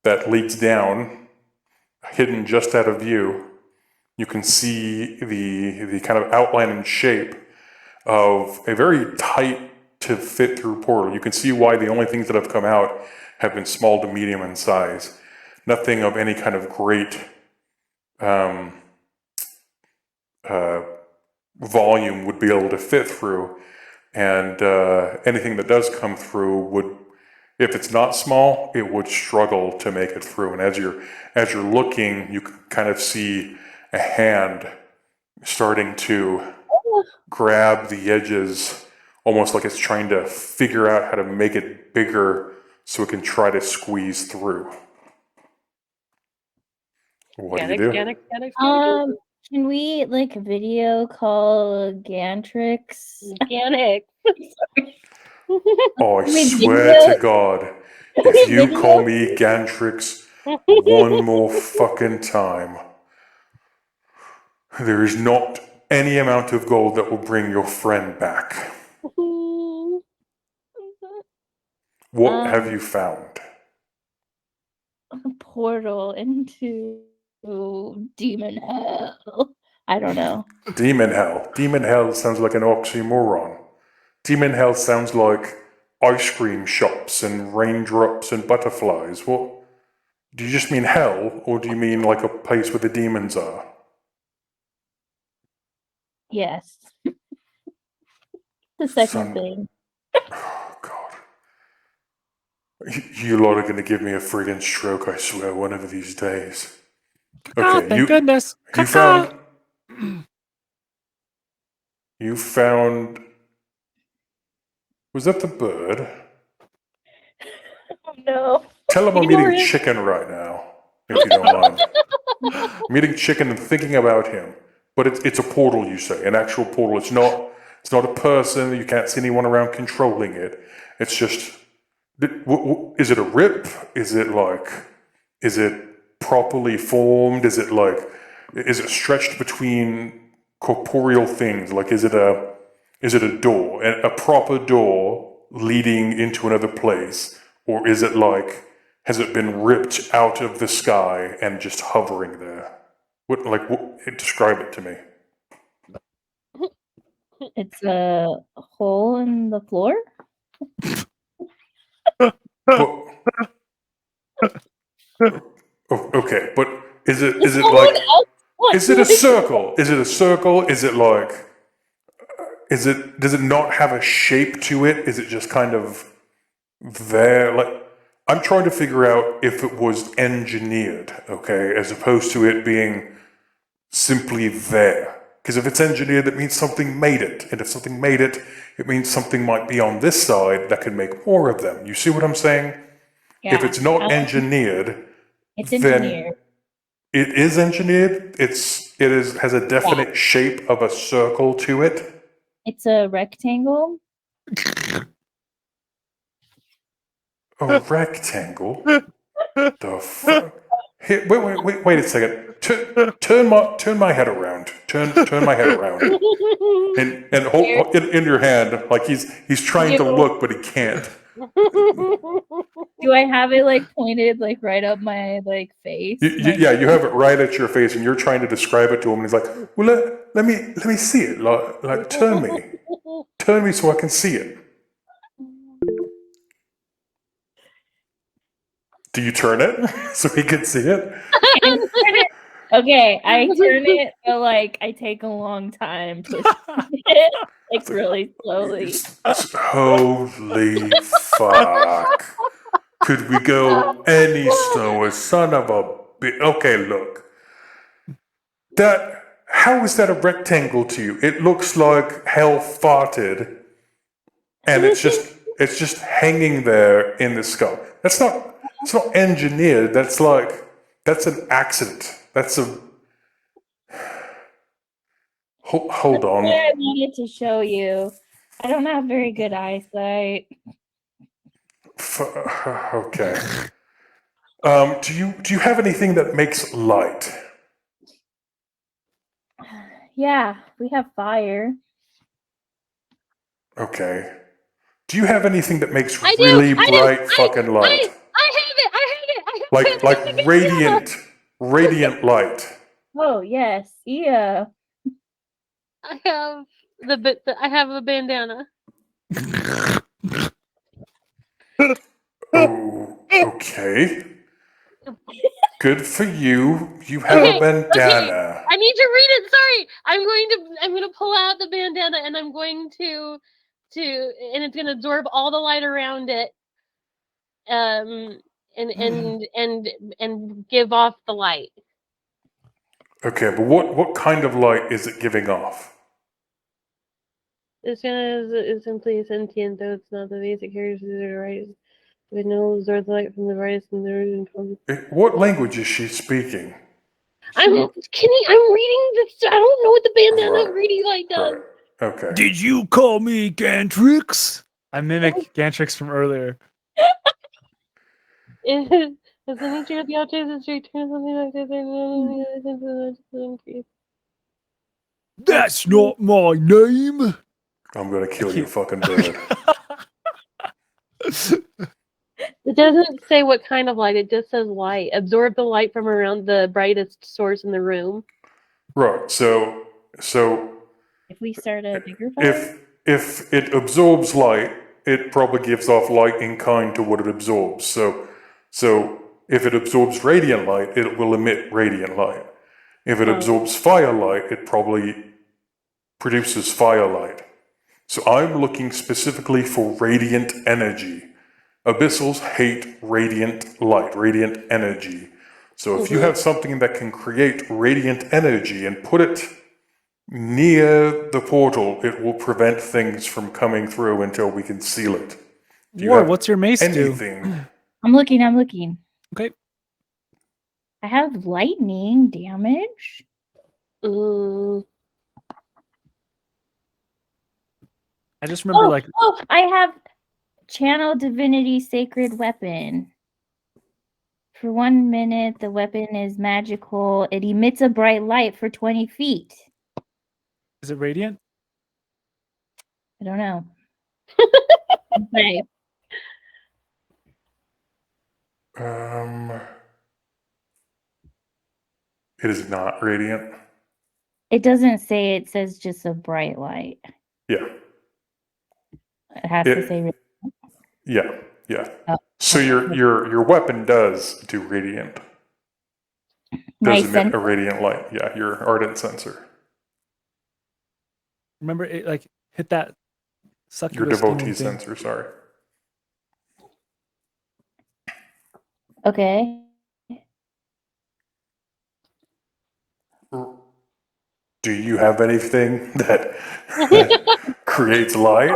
that leads down, hidden just out of view, you can see the kind of outline and shape of a very tight to fit through portal. You can see why the only things that have come out have been small to medium in size. Nothing of any kind of great volume would be able to fit through, and anything that does come through would, if it's not small, it would struggle to make it through. And as you're looking, you can kind of see a hand starting to grab the edges, almost like it's trying to figure out how to make it bigger so it can try to squeeze through. What do you do? Can we like video call Gantrix? Organic. Oh, I Wait, swear video? to God, if you call me Gantrix one more fucking time, there is not any amount of gold that will bring your friend back. What have you found? A portal into demon hell. I don't know. Demon hell. Demon hell sounds like an oxymoron. Demon hell sounds like ice cream shops and raindrops and butterflies. What? Do you just mean hell, or do you mean like a place where the demons are? Yes. The second Son, thing. You lot are going to give me a friggin' stroke, I swear, one of these days. Oh, Okay, thank goodness. you found. You found. Was that the bird? Oh no. Tell him I'm Ignore eating him. chicken right now, if you don't mind. I'm eating chicken and thinking about him. But it's a portal, you say, an actual portal. It's not a person. You can't see anyone around controlling it. It's just. Is it a rip? Is it properly formed? Is it stretched between corporeal things? Like, is it a door, a proper door leading into another place? Or is it like, has it been ripped out of the sky and just hovering there? Describe it to me. It's a hole in the floor. But, okay, but is it Someone like, else wants is it a to- circle? Is it a circle? Is it like, does it not have a shape to it? Is it just kind of there? Like, I'm trying to figure out if it was engineered, okay, as opposed to it being simply there. Because if it's engineered, that means something made it. And if something made it, it means something might be on this side that can make more of them. You see what I'm saying? Yeah, If it's not engineered, it's then engineered. it is engineered. Has a definite shape of a circle to it. It's a rectangle. A rectangle? The fuck? Here, wait a second. Turn my head around. Turn my head around. And hold in your hand, like he's trying to look, but he can't. Do I have it like pointed like right up my like face? Yeah, you have it right at your face, and you're trying to describe it to him. And he's like, "Well, let me see it. Like, turn me so I can see it." Do you turn it so he can see it? Okay, I turn it, but like I take a long time to it, like really slowly. Holy fuck. Could we go any slower, son of a bitch? Okay, look. How is that a rectangle to you? It looks like hell farted, and it's just hanging there in the sky. It's not engineered. That's an accident. That's a. Hold on. I wanted to show you. I don't have very good eyesight. Okay. Do you have anything that makes light? Yeah, we have fire. Okay. Do you have anything that makes I do, really I do, bright fucking light? I have it. I have it. Like radiant light. Oh yes, yeah. I have I have a bandana. Oh, okay. Good for you. You have a bandana. Okay. I need to read it. Sorry. I'm going to pull out the bandana and I'm going to and it's going to absorb all the light around it. And give off the light. Okay, but what kind of light is it giving off? This bandana is simply sentient, though it's not the basic characteristics of the right. It knows absorb the light from the brightest and the What language is she speaking? I'm reading this. I don't know what the bandana Right, reading light does. Right. Okay. Did you call me Gantrix? I mimic Gantrix from earlier. As the nature of the object is to return something like this. That's not my name. I'm gonna kill your fucking bird. It doesn't say what kind of light. It just says light. Absorb the light from around the brightest source in the room. Right. So If we start a bigger fire, if it absorbs light, it probably gives off light in kind to what it absorbs. So if it absorbs radiant light, it will emit radiant light. If it absorbs firelight, it probably produces firelight. So I'm looking specifically for radiant energy. Abyssals hate radiant light, radiant energy. So if you have something that can create radiant energy and put it near the portal, it will prevent things from coming through until we can seal it. Do you War, have what's your mace anything? do? I'm looking. Okay. I have lightning damage. Mm, I just remember I have channel divinity sacred weapon. For 1 minute, the weapon is magical. It emits a bright light for 20 feet. is it radiant? I don't know. Okay. It is not radiant. It doesn't say, it says just a bright light. Yeah. It has to say Yeah. Yeah. Oh, So your weapon does do radiant. my Does emit a sensor. radiant light. Yeah, your ardent sensor. Remember, it hit that Your succubus devotee demon thing. sensor, sorry. Okay. Do you have anything that creates light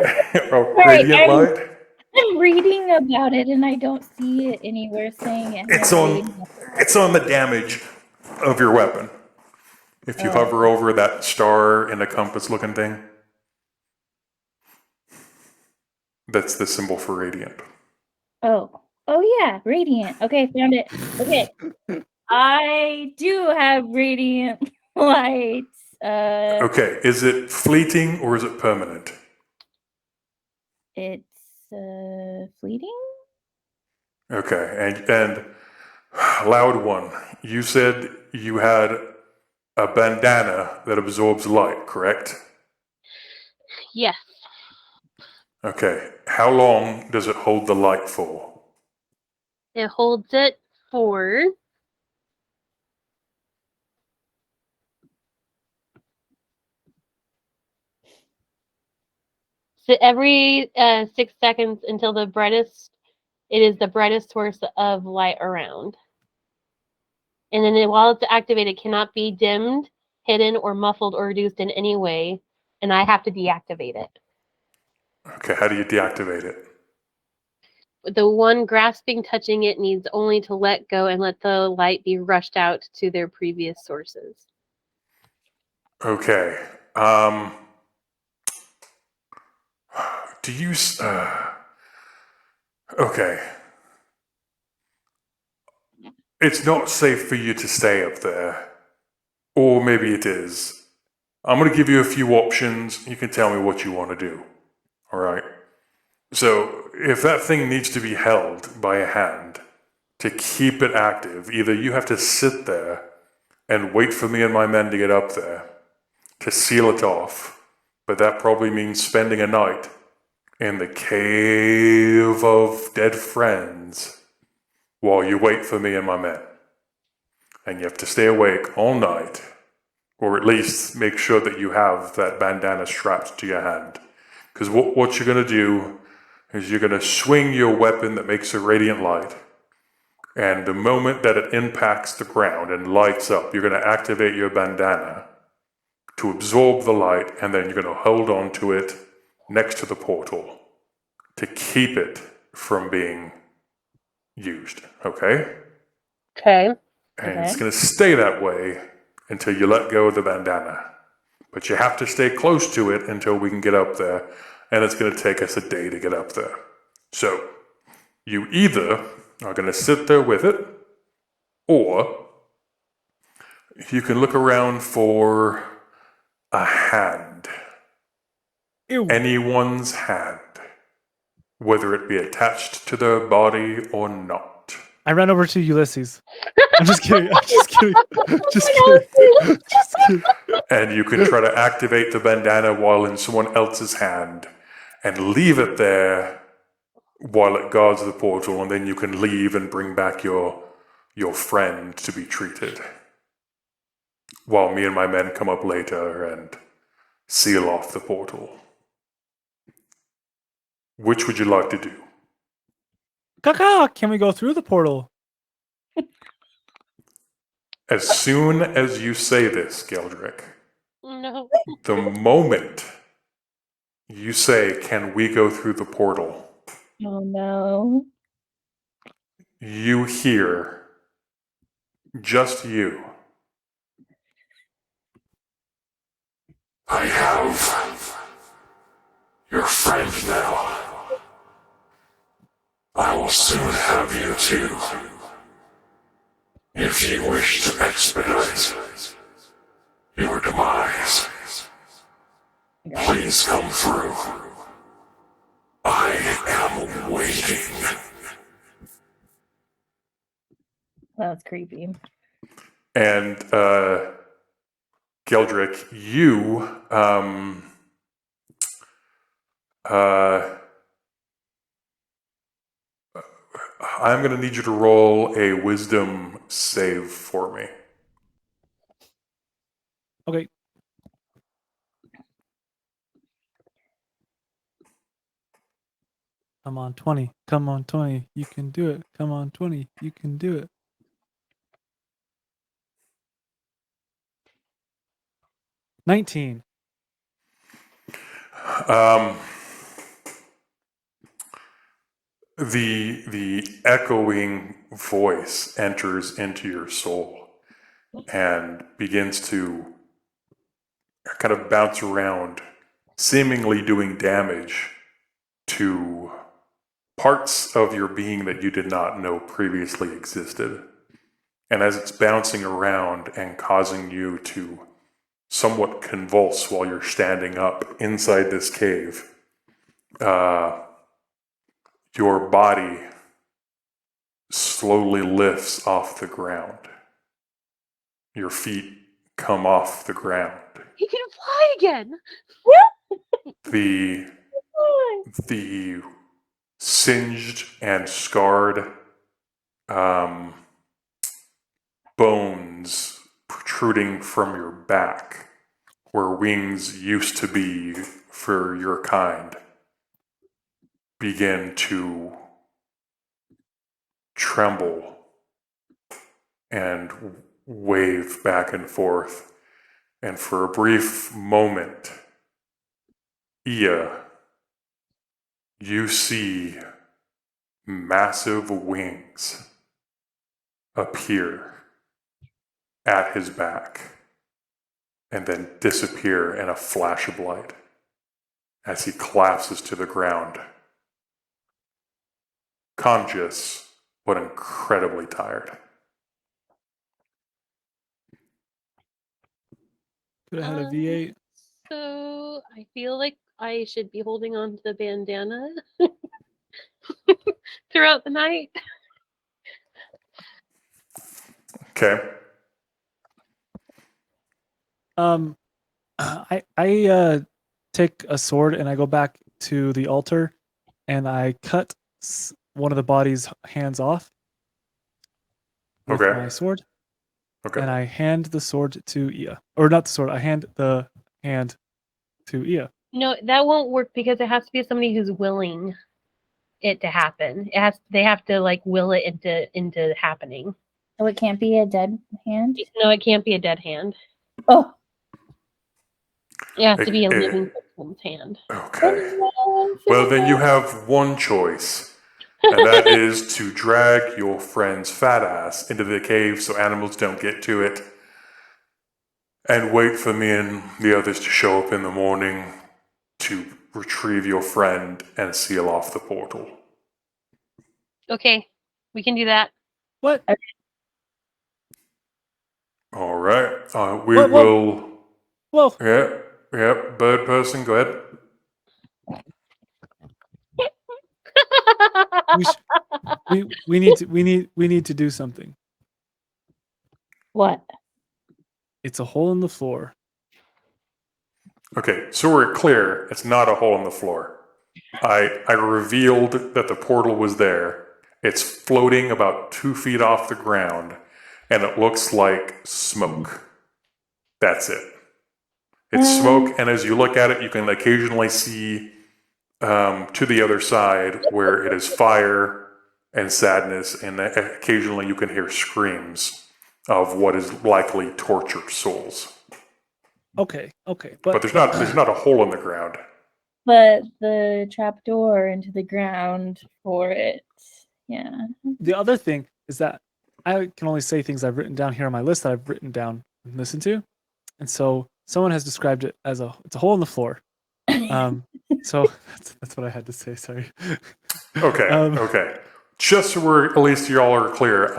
or Sorry, radiant light? I'm reading about it and I don't see it anywhere saying it has radiant. It's on the damage of your weapon. If you hover over that star in a compass looking thing, that's the symbol for radiant. Oh yeah, radiant. Okay, found it. Okay. I do have radiant lights. Okay, is it fleeting or is it permanent? It's fleeting. Okay, and loud one, you said you had a bandana that absorbs light, correct? yes. Okay, how long does it hold the light for? It holds it for every 6 seconds until it is the brightest source of light around. And then while it's activated, it cannot be dimmed, hidden, or muffled or reduced in any way. And I have to deactivate it. Okay, how do you deactivate it? The one grasping, touching it needs only to let go and let the light be rushed out to their previous sources. Okay, do you, okay. It's not safe for you to stay up there. Or maybe it is. I'm going to give you a few options. You can tell me what you want to do. All right? So, if that thing needs to be held by a hand to keep it active, either you have to sit there and wait for me and my men to get up there to seal it off, but that probably means spending a night in the cave of dead friends while you wait for me and my men. And you have to stay awake all night, or at least make sure that you have that bandana strapped to your hand. Because what you're going to do is you're going to swing your weapon that makes a radiant light, and the moment that it impacts the ground and lights up, you're going to activate your bandana to absorb the light, and then you're going to hold on to it next to the portal to keep it from being used, okay? Okay. And it's going to stay that way until you let go of the bandana. But you have to stay close to it until we can get up there, and it's going to take us a day to get up there. So, you either are going to sit there with it, or you can look around for a hand. Ew. Anyone's hand. Whether it be attached to their body or not. I ran over to Ulysses. I'm just kidding. I'm just kidding. Just kidding. Just kidding. And you can try to activate the bandana while in someone else's hand and leave it there while it guards the portal, and then you can leave and bring back your friend to be treated. While me and my men come up later and seal off the portal. Which would you like to do? Caca, can we go through the portal? As soon as you say this, Geldrick, No. the moment you say, "Can we go through the portal?" Oh no. you hear, just you, I have your friend now. I will soon have you too. If you wish to expedite your demise, please come through. I am waiting. That was creepy. and Geldrick, you I'm going to need you to roll a wisdom save for me. Okay. Come on, 20. Come on, 20. You can do it. Come on, 20. You can do it. $19. The echoing voice enters into your soul and begins to kind of bounce around, seemingly doing damage to parts of your being that you did not know previously existed. And as it's bouncing around and causing you to somewhat convulse while you're standing up inside this cave, your body slowly lifts off the ground. Your feet come off the ground. He can fly again. The singed and scarred bones protruding from your back, where wings used to be for your kind, begin to tremble and wave back and forth. And for a brief moment, Ia, you see massive wings appear at his back and then disappear in a flash of light as he collapses to the ground, conscious but incredibly tired. Could have had a V8. So I feel like I should be holding on to the bandana throughout the night. Okay. I take a sword and I go back to the altar and I cut one of the body's hands off with Okay. my sword. Okay. And I hand the sword to Ia. Or not the sword, I hand the hand to Ia. No, that won't work because it has to be somebody who's willing it to happen. They have to like will it into happening. So it can't be a dead hand? No, it can't be a dead hand. Oh. It has to be a Eh, living person's hand. Okay. Well, then you have one choice, and that is to drag your friend's fat ass into the cave so animals don't get to it, and wait for me and the others to show up in the morning to retrieve your friend and seal off the portal. Okay, we can do that. What? All right. We What? will. Whoa. Yeah. Bird person, go ahead. We need to do something. What? It's a hole in the floor. Okay, so we're clear. It's not a hole in the floor. I revealed that the portal was there. It's floating about 2 feet off the ground, and it looks like smoke. That's it. It's smoke, and as you look at it, you can occasionally see to the other side where it is fire and sadness, and occasionally you can hear screams of what is likely tortured souls. Okay, But there's not a hole in the ground. But the trapdoor into the ground for it. Yeah. the other thing is that I can only say things I've written down here on my list that I've written down and listened to, and so someone has described it as it's a hole in the floor. So that's what I had to say. Sorry. Okay, okay. Just so we're, at least y'all are clear,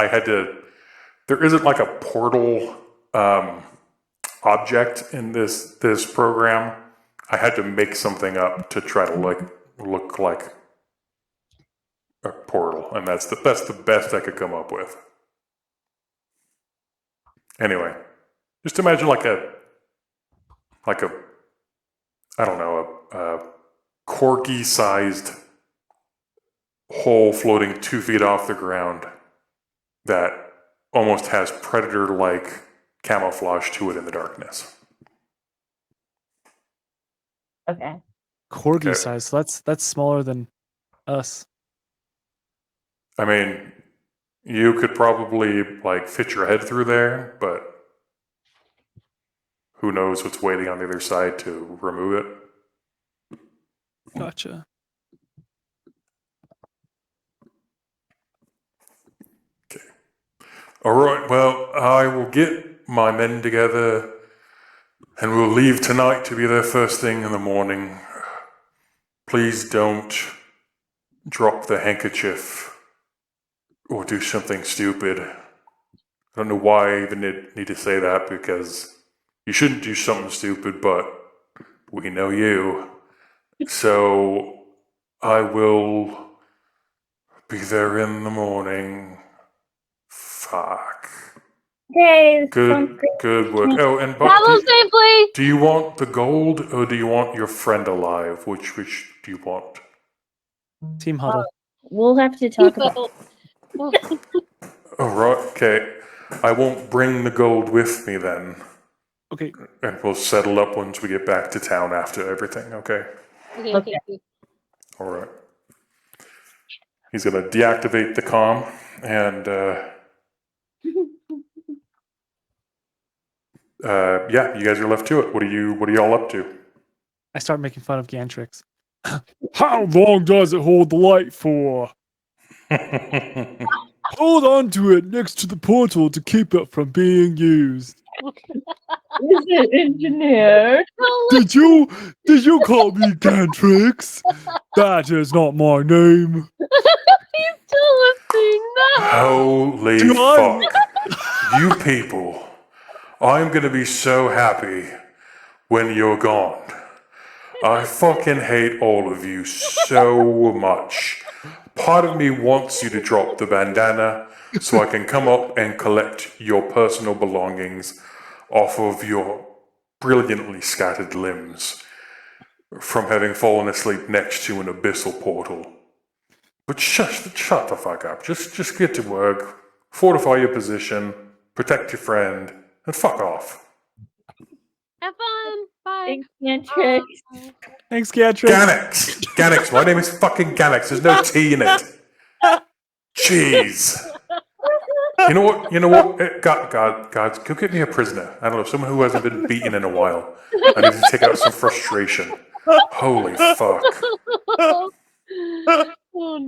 there isn't like a portal object in this program. I had to make something up to try to look like a portal, and that's the best I could come up with. Anyway, just imagine like a I don't know, a corky-sized hole floating 2 feet off the ground that almost has predator-like camouflage to it in the darkness. Okay. Corgi Okay. size. So that's smaller than us. I mean, you could probably like fit your head through there, but who knows what's waiting on the other side to remove it. Gotcha. All right, well, I will get my men together and we'll leave tonight to be there first thing in the morning. Please don't drop the handkerchief or do something stupid. I don't know why I even need to say that, because you shouldn't do something stupid, but we know you. So I will be there in the morning. Fuck. Okay. sounds great. Good work. Oh, and Buck, Travel safely. do you want the gold or do you want your friend alive? Which do you want? Team huddle. We'll have to talk about All right, okay. I won't bring the gold with me then, Okay. and we'll settle up once we get back to town after everything, okay? Okay. All right. He's going to deactivate the comm, and yeah, you guys are left to it. What are y'all up to? I start making fun of Gantrix. How long does it hold the light for? Hold on to it next to the portal to keep it from being used. Is it engineered? Did you call me Gantrix? That is not my name. He's still listening. No. Holy Do I- fuck. You people. I'm going to be so happy when you're gone. I fucking hate all of you so much. Part of me wants you to drop the bandana so I can come up and collect your personal belongings off of your brilliantly scattered limbs from having fallen asleep next to an abyssal portal. But shut the fuck up. Just get to work, fortify your position, protect your friend, and fuck off. Have fun. Bye. Thanks, Mantrix. Thanks, Gantrix. Gannix, my name is fucking Gannix. There's no T in it. Jeez. You know what? God, go get me a prisoner. I don't know, someone who hasn't been beaten in a while. I need to take out some frustration. Holy fuck. Oh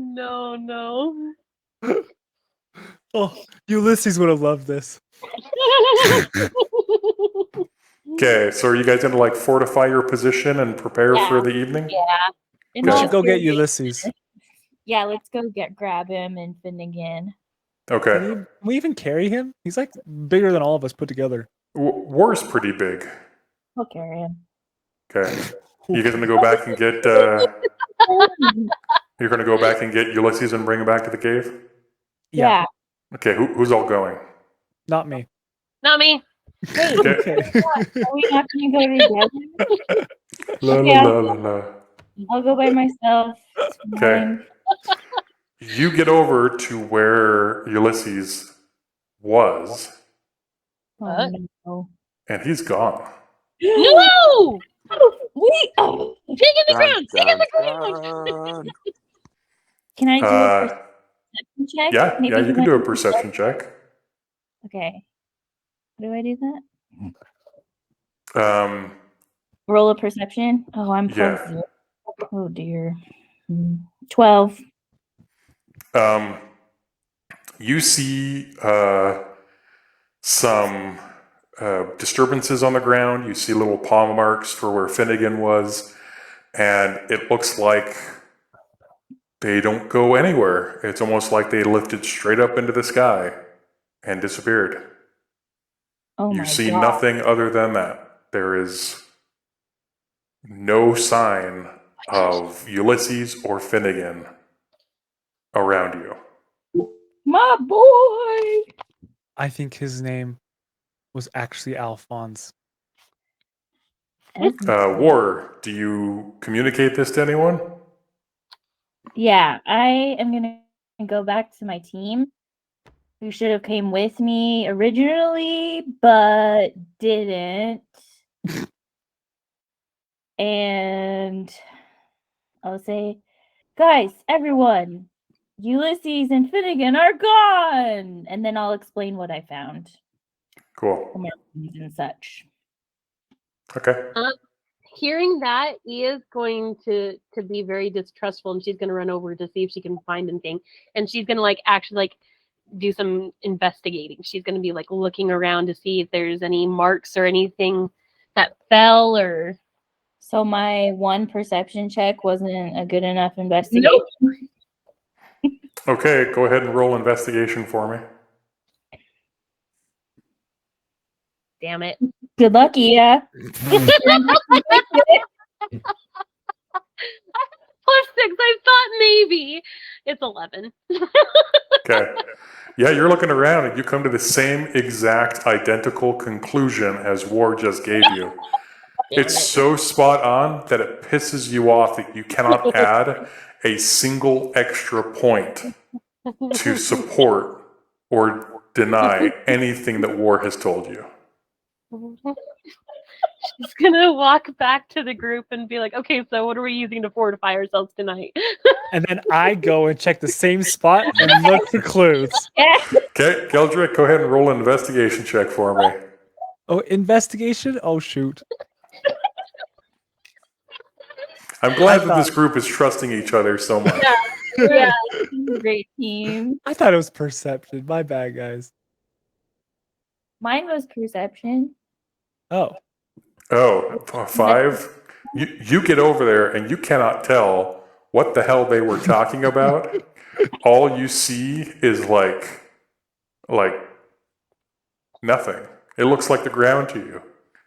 no. Oh, Ulysses would have loved this. Okay, so are you guys gonna like fortify your position and prepare for Yeah. the evening? Yeah. And We Okay. should go get Ulysses. Yeah, let's go grab him and Finnegan. Okay. Can we even carry him? He's like bigger than all of us put together. War's pretty big. I'll carry him. Okay. You guys gonna go back and get you're gonna go back and get Ulysses and bring him back to the cave? Yeah. Okay, who's all going? Not me. Not me. Wait, Okay. Okay. are we not going to go together? La Okay, la la la la. I'll go by myself. It's Okay. fine. You get over to where Ulysses was, Oh, no. and he's gone. No! Wait. Dig in the Dun, ground! Dig in the dun, ground! dun. Can I do a Uh, Check? Yeah, Maybe yeah, you can went- do a perception check. Okay. How do I do that? Um, Roll a perception. Oh, I'm Yeah. plus. Oh dear. 12. you see some disturbances on the ground. You see little paw marks for where Finnegan was, and it looks like they don't go anywhere. It's almost like they lifted straight up into the sky and disappeared. Oh You my see god. nothing other than that. There is no sign of Ulysses or Finnegan around you. My boy. I think his name was actually Alphonse. War, do you communicate this to anyone? Yeah, I am gonna go back to my team, who should have came with me originally, but didn't. And I'll say, guys, everyone, Ulysses and Finnegan are gone. And then I'll explain what I found. Cool. Americans and such. Okay. Hearing that, E is going to be very distrustful, and she's going to run over to see if she can find anything, and she's going to like actually like do some investigating. She's going to be like looking around to see if there's any marks or anything that fell or. So my one perception check wasn't a good enough investigation. Nope. Okay, go ahead and roll investigation for me. Damn it. Good luck, yeah. +6. I thought maybe it's 11. Okay. Yeah, you're looking around and you come to the same exact identical conclusion as War just gave you. It's so spot on that it pisses you off that you cannot add a single extra point to support or deny anything that War has told you. She's gonna walk back to the group and be like, okay, so what are we using to fortify ourselves tonight? And then I go and check the same spot and look for clues. Okay, Geldrick, go ahead and roll an investigation check for me. Oh, investigation? Oh, shoot. I'm glad I that this thought- group is trusting each other so much. Yeah, great team. I thought it was perception. My bad, guys. Mine was perception. Oh. Oh, 5? You get over there and you cannot tell what the hell they were talking about. All you see is like nothing. It looks like the ground to you.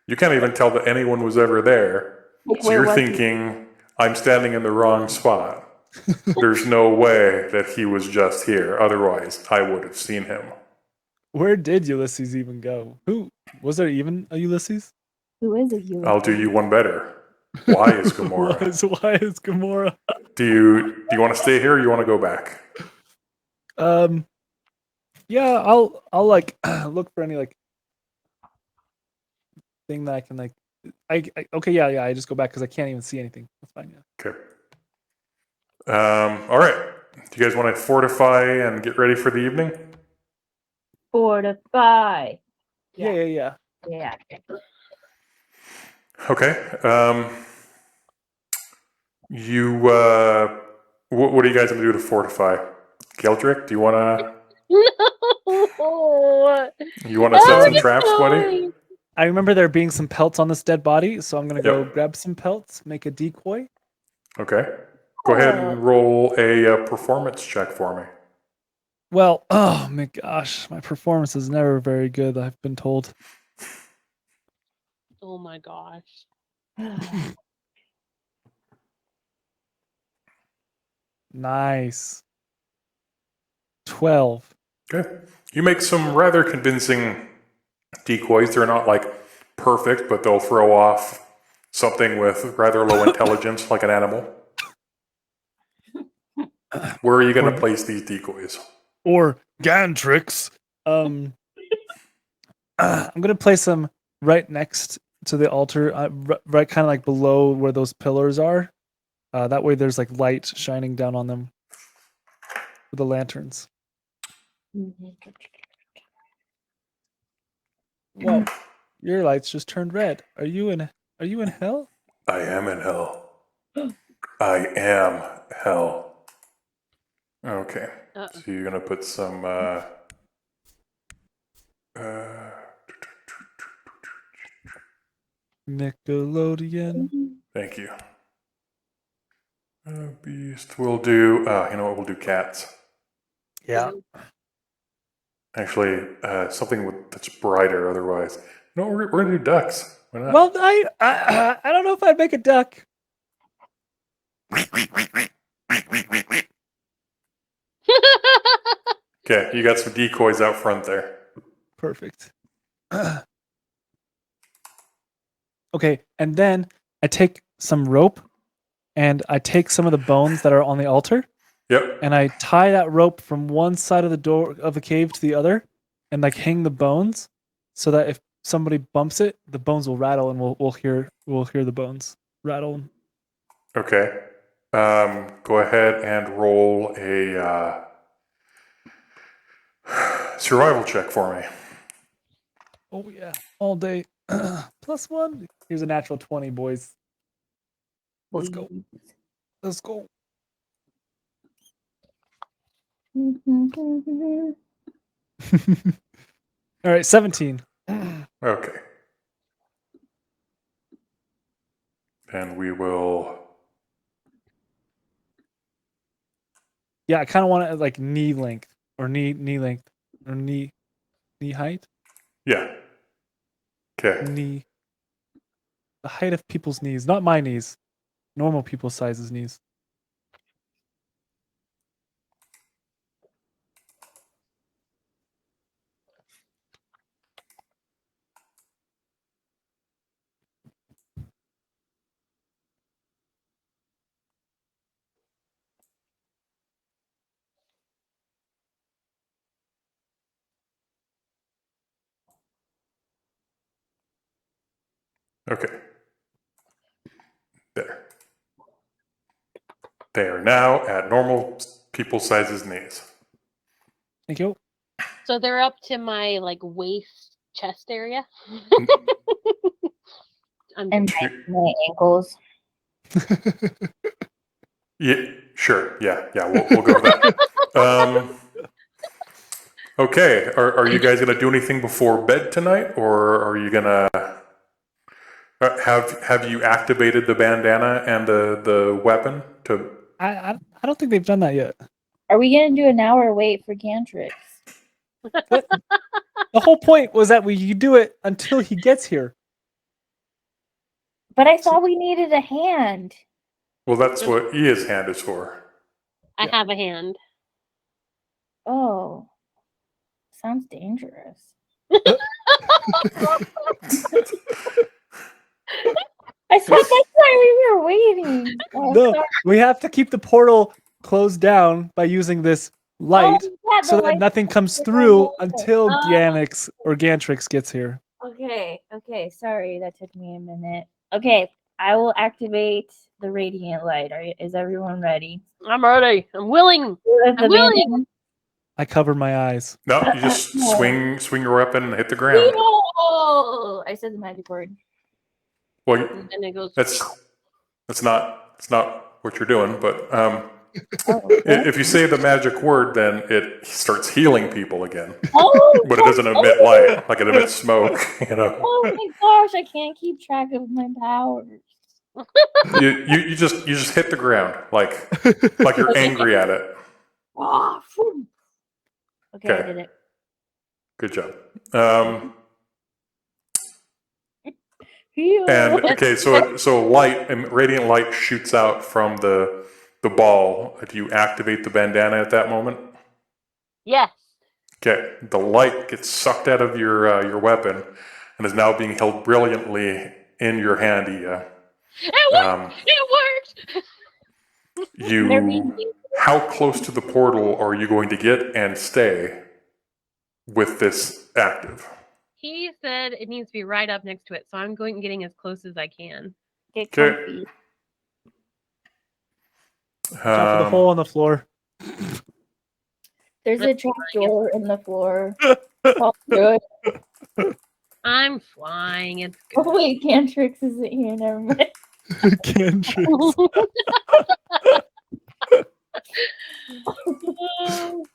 You can't even tell that anyone was ever there. So Where you're was he? thinking, I'm standing in the wrong spot. There's no way that he was just here. Otherwise, I would have seen him. Where did Ulysses even go? Who? Was there even a Ulysses? Who is it? You? I'll do you one better. Why is Gamora? Why is Gamora? Do you want to stay here or you want to go back? Yeah, I'll like look for any like thing that I can like. Okay, yeah. I just go back because I can't even see anything. That's fine. Yeah. Okay. All right. Do you guys want to fortify and get ready for the evening? Fortify. Yeah. Yeah. Okay. What are you guys going to do to fortify? Geldrick, do you want to No. set some traps, buddy? I remember there being some pelts on this dead body, so I'm gonna go Yep. grab some pelts, make a decoy. Okay. Go ahead and roll a performance check for me. Well, oh my gosh, my performance is never very good. I've been told. Oh my gosh. Nice. 12. Okay. You make some rather convincing decoys. They're not like perfect, but they'll throw off something with rather low intelligence, like an animal. Where are you going to place these decoys? Or Gantrix. I'm gonna place them right next to the altar, right kind of like below where those pillars are. That way there's like light shining down on them. for the lanterns. Whoa, your lights just turned red. Are you in hell? I am in hell. I am hell. Okay. Uh-oh. So you're gonna put some Nickelodeon. thank you. Beast. We'll do you know what, we'll do cats. Yeah. Actually, something that's brighter otherwise. No, we're gonna do ducks. Why not? Well, I don't know if I'd make a duck. Okay, you got some decoys out front there. Perfect. Okay, and then I take some rope and I take some of the bones that are on the altar Yep. and I tie that rope from one side of the door of the cave to the other and like hang the bones so that if somebody bumps it, the bones will rattle and we'll hear the bones rattle. Okay. Go ahead and roll a survival check for me. Oh yeah, all day. +1. Here's a natural 20, boys. Let's go. Let's go. All right, 17. Okay. And we will. Yeah, I kind of want it at like knee length or knee length or knee height. Yeah. Okay. Knee. The height of people's knees, not my knees. Normal people's sizes knees. Okay. There. They are now at normal people sizes knees. Thank you. So they're up to my like waist chest area. And my ankles. Yeah, sure. Yeah, we'll go with that. Okay, are you guys gonna do anything before bed tonight, or are you gonna have you activated the bandana and the weapon to? I don't think they've done that yet. Are we gonna do an hour wait for Gantrix? The whole point was that we do it until he gets here. But I thought we needed a hand. Well, that's what Ia's hand is for. I have a hand. Oh, sounds dangerous. I thought that's why we were waiting. Oh, No, sorry. we have to keep the portal closed down by using this light Oh, yeah, so the that light- nothing comes through Oh. until Gantrix gets here. Okay, sorry, that took me a minute. Okay, I will activate the radiant light. Is everyone ready? I'm ready. I'm willing. I'm willing. I cover my eyes. No, you just swing your weapon and hit the ground. Oh, I said the magic word. Well, And it goes. that's not what you're doing. But Oh, okay. if you say the magic word, then it starts healing people again. Oh, But it doesn't emit light, like it emits smoke. You know. oh my gosh, I can't keep track of my powers. You just hit the ground like you're angry at it. Oh, phew. Okay, I Okay. did it. Good job. Heal. And okay, so light and radiant light shoots out from the ball. Do you activate the bandana at that moment? Yes. Okay, the light gets sucked out of your weapon and is now being held brilliantly in your hand, Ia. It worked. How close to the portal are you going to get and stay with this active? He said it needs to be right up next to it, so I'm getting as close as I can. Get Okay. comfy. Watch out for the hole on the floor. There's a trap door in the floor. Fall through it. I'm flying. It's Oh wait, Cantrix isn't here. Never mind. Cantrix.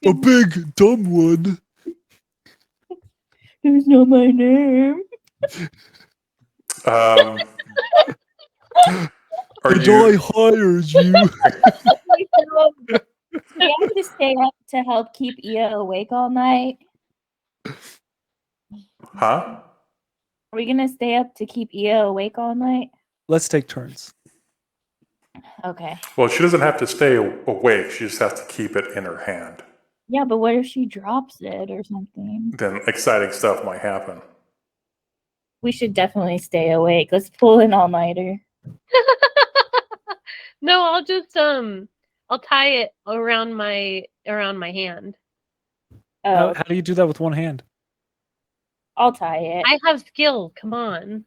A big dumb one. There's not my name. Are And you? I hired you. We have to stay up to help keep Ia awake all night. Huh? Are we gonna stay up to keep Ia awake all night? Let's take turns. Okay. Well, she doesn't have to stay awake. She just has to keep it in her hand. Yeah, but what if she drops it or something? Then exciting stuff might happen. We should definitely stay awake. Let's pull an all-nighter. No, I'll just I'll tie it around my hand. Oh, How do you do that with one hand? I'll tie it. I have skill. Come on.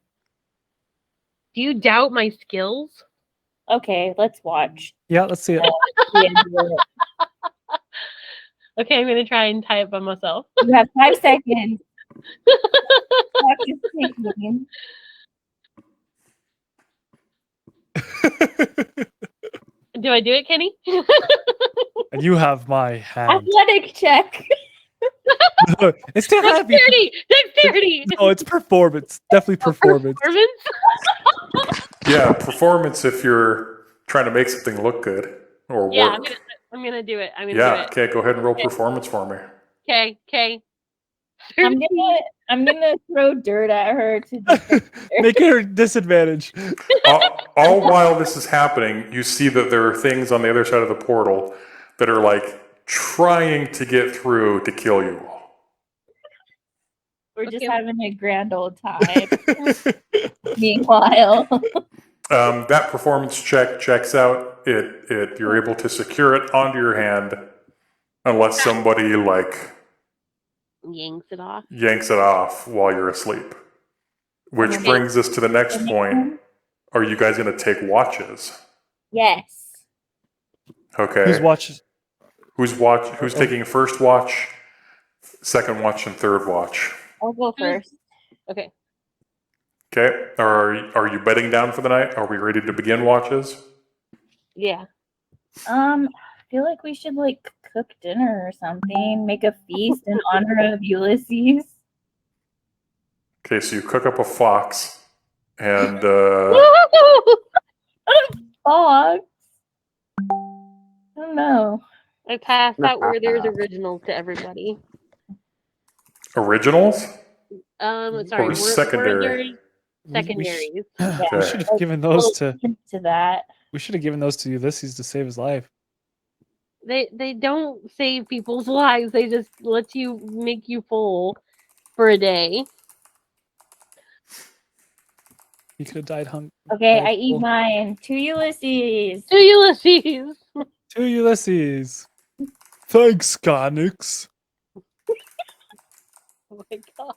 Do you doubt my skills? Okay, let's watch. Yeah, let's see it. Yeah, do it. Okay, I'm gonna try and tie it by myself. You have 5 seconds. Watch is ticking. Do I do it, Kenny? And you have my hand. Athletic check. It's too happy. Dexterity! Dexterity! No, it's performance. Definitely performance. Performance? Yeah, performance if you're trying to make something look good or Yeah, work. I'm gonna do it. I'm gonna Yeah, do it. okay, go ahead and roll performance for me. Okay, okay. I'm gonna throw dirt at her to Make her disadvantage. All while this is happening, you see that there are things on the other side of the portal that are like trying to get through to kill you all. We're just Okay. having a grand old time. Meanwhile. That performance check checks out. You're able to secure it onto your hand unless somebody like Yanks it off. yanks it off while you're asleep. Which Okay. brings us to the next point. Are you guys going to take watches? Yes. Okay. Who's watching? Who's taking first watch, second watch, and third watch? I'll go first. Okay. Okay. Are you bedding down for the night? Are we ready to begin watches? Yeah. I feel like we should like cook dinner or something. Make a feast in honor of Ulysses. Okay, so you cook up a fox, and Fox. I don't know. I passed out where there's originals to everybody. originals. Sorry. Or were secondary? there secondaries. We Okay. should have given those to. To that. We should have given those to Ulysses to save his life. They don't save people's lives. They just let you make you full for a day. He could have died hungry. Okay, I eat mine. To Ulysses. To Ulysses. To Ulysses. Thanks, Sconix. Oh my gosh.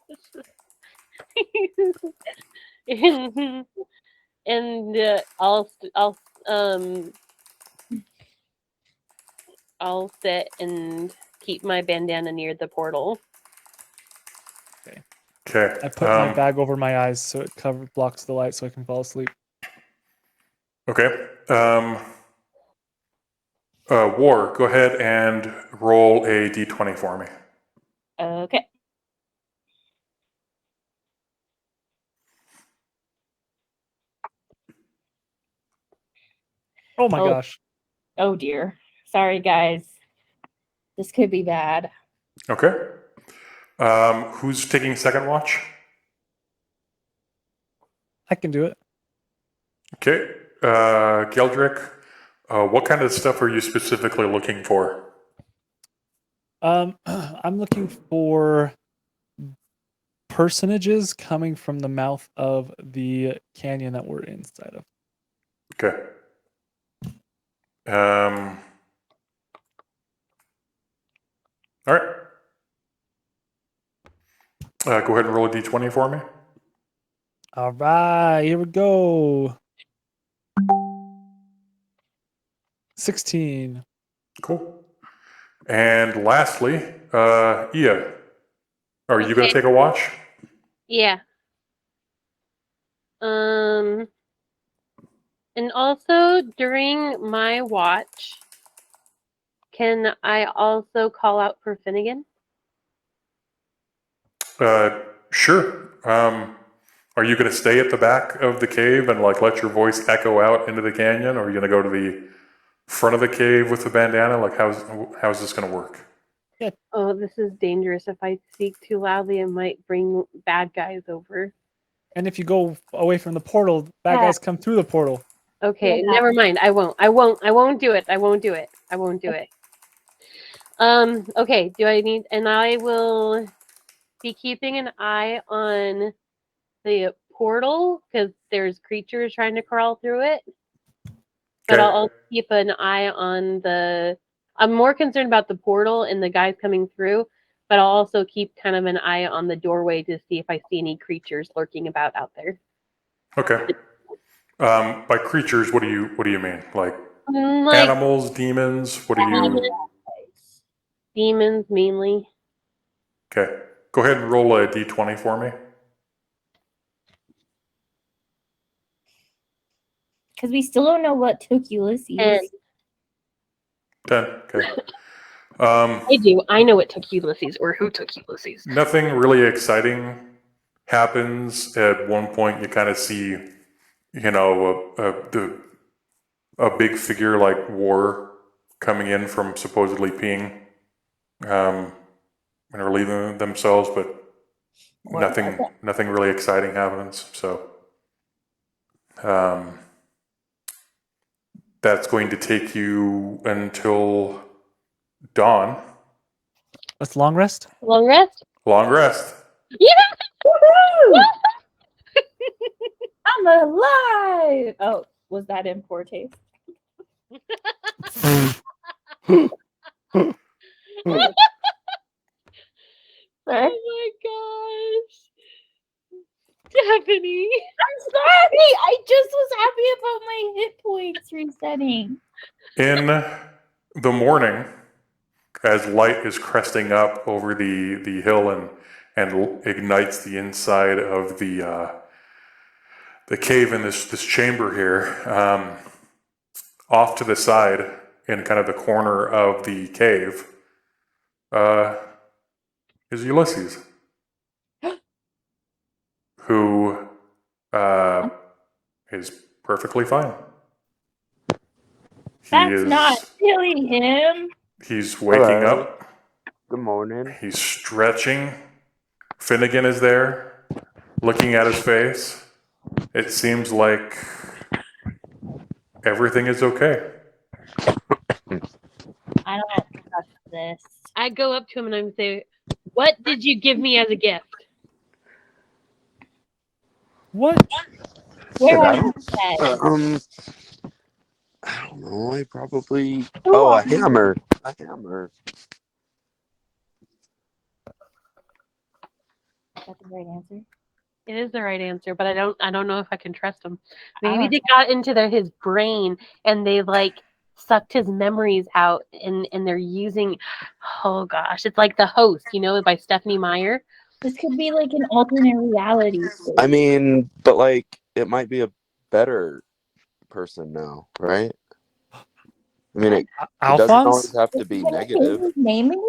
and I'll sit and keep my bandana near the portal. Okay. I put my bag over my eyes so it blocks the light so I can fall asleep. Okay. War, go ahead and roll a d20 for me. Okay. Oh my gosh. Oh dear. Sorry, guys. This could be bad. Okay. Who's taking second watch? I can do it. Okay. Geldrick, what kind of stuff are you specifically looking for? I'm looking for personages coming from the mouth of the canyon that we're inside of. Okay. All right. Go ahead and roll a d20 for me. All right, here we go. 16. Cool. And lastly, Ia, are you going to Okay. take a watch? Yeah. And also during my watch, can I also call out for Finnegan? Sure. Are you going to stay at the back of the cave and like let your voice echo out into the canyon, or are you going to go to the front of the cave with the bandana? Like, how's this going to work? Oh, this is dangerous. If I speak too loudly, it might bring bad guys over. And if you go away from the portal, bad guys come through the portal. Okay, Yeah. never mind. I won't do it. I won't do it. Okay, do I need, and I will be keeping an eye on the portal because there's creatures trying to crawl through it. But I'll Okay. also keep an eye on I'm more concerned about the portal and the guys coming through, but I'll also keep kind of an eye on the doorway to see if I see any creatures lurking about out there. Okay. By creatures, what do you mean? Like Like animals, demons? What do you? demons mainly. Okay. Go ahead and roll a d20 for me. Because we still don't know what took Ulysses. And 10. Okay. I do. I know what took Ulysses or who took Ulysses. Nothing really exciting happens. At one point, you kind of see, a big figure like War coming in from supposedly peeing and relieving themselves, but nothing really exciting happens. So that's going to take you until dawn. That's long rest. Long rest? Long rest. Yeah! Woohoo! I'm alive! Oh, was that in poor taste? Sorry. Oh my gosh. Stephanie. I'm sorry. I just was happy about my hit points resetting. In the morning, as light is cresting up over the hill and ignites the inside of the cave in this chamber here, off to the side in kind of the corner of the cave, is Ulysses, who is perfectly fine. That's not killing him. He's waking Hello. up. Good morning. He's stretching. Finnegan is there, looking at his face. It seems like everything is okay. I don't trust this. I go up to him and I say, "What did you give me as a gift?" What? Where I are you at? I don't know. I probably. Who Oh, are a you? hammer. A hammer. Is that the right answer? It is the right answer, but I don't know if I can trust him. Maybe don't they got into his brain and they like sucked his memories out and they're using, oh gosh, it's like The Host, by Stephanie Meyer. This could be like an alternate reality. I mean, but like, it might be a better person now, right? I mean, it doesn't always Alphonse? have to be Can I say negative. his name again?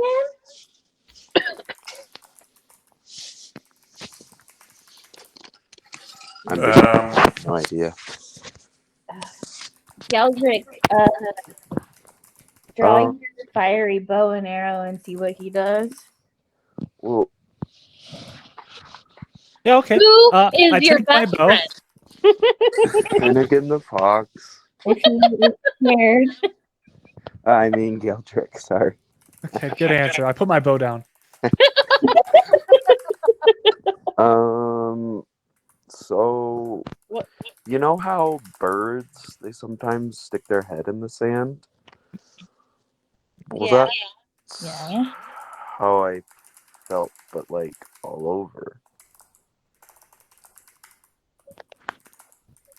I'm just no idea. Geldrick, draw your fiery bow and arrow and see what he does. Well, Yeah, okay. Who I is your take my best bow. friend? Finnegan the Fox. If he is scared. I mean, Geldrick, sorry. Okay, good answer. I put my bow down. So, What? you know how birds, they sometimes stick their head in the sand? Well, Yeah. that's Yeah. how I felt, but like all over.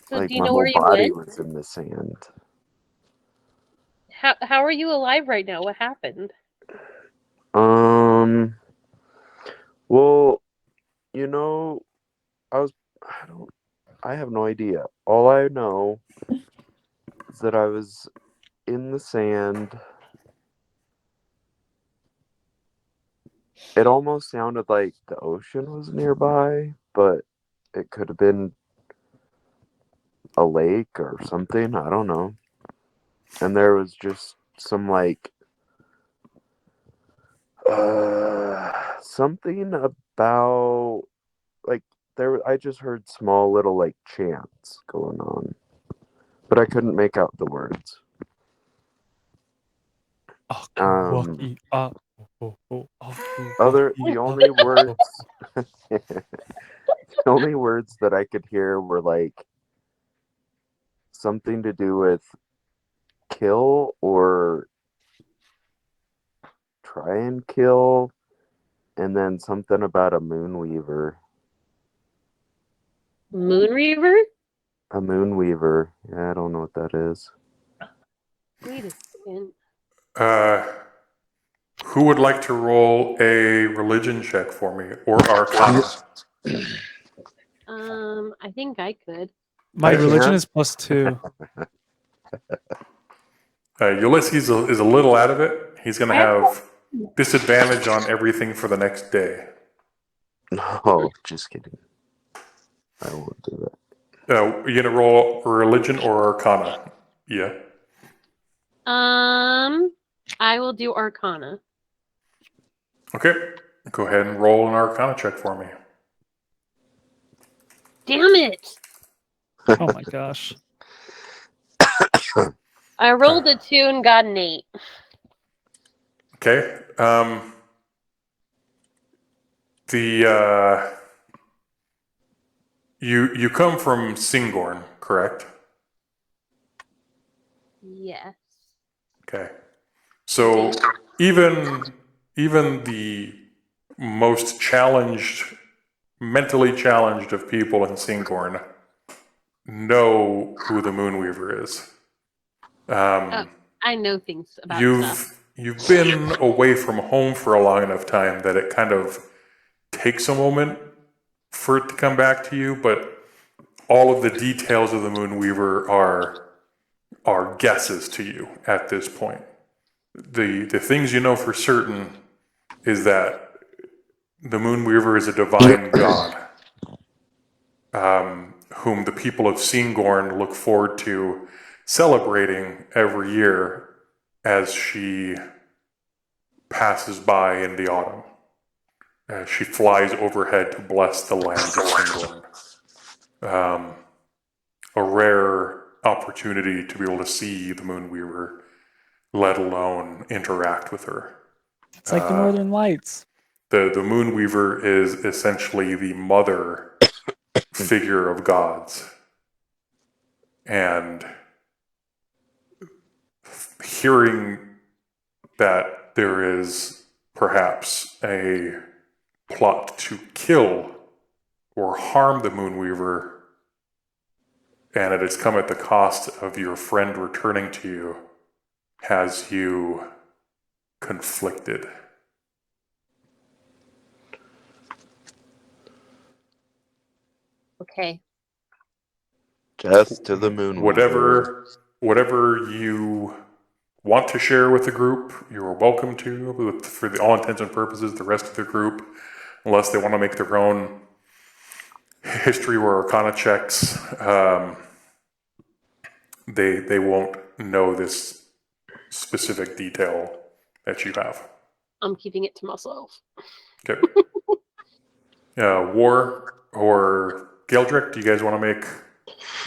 So Like do you my know whole where you body went? was in the sand. How are you alive right now? What happened? Well, I have no idea. All I know is that I was in the sand. It almost sounded like the ocean was nearby, but it could have been a lake or something. I don't know. And there was just some something about I just heard small little chants going on, but I couldn't make out the words. Akuwaki, The only words the only words that I could hear were something to do with kill or try and kill, and then something about a moonweaver. Moonreaver? A moonweaver. Yeah, I don't know what that is. Wait a second. Who would like to roll a religion check for me or Arcana? I think I could. My I religion can. is +2. Ulysses is a little out of it. He's going to have disadvantage on everything for the next day. No, just kidding. I won't do that. You going to roll religion or Arcana? Yeah. I will do Arcana. Okay. Go ahead and roll an Arcana check for me. Damn it! Oh my gosh. I rolled a 2 and got an 8. Okay. You come from Singorn, correct? Yes. Okay. So even the most mentally challenged of people in Singorn know who the Moonweaver is. I know things about stuff. You've been away from home for a long enough time that it kind of takes a moment for it to come back to you, but all of the details of the Moonweaver are guesses to you at this point. The things you know for certain is that the Moonweaver is a divine god, whom the people of Singorn look forward to celebrating every year as she passes by in the autumn. As she flies overhead to bless the lands of Singorn. A rare opportunity to be able to see the Moonweaver, let alone interact with her. It's like the Northern Lights. The Moonweaver is essentially the mother figure of gods. And hearing that there is perhaps a plot to kill or harm the Moonweaver, and it has come at the cost of your friend returning to you, has you conflicted. Okay. Death to the moon. Whatever you want to share with the group, you're welcome to. For all intents and purposes, the rest of the group, unless they want to make their own history or Arcana checks, they won't know this specific detail that you have. I'm keeping it to myself. Okay. War or Galdrick, do you guys want to make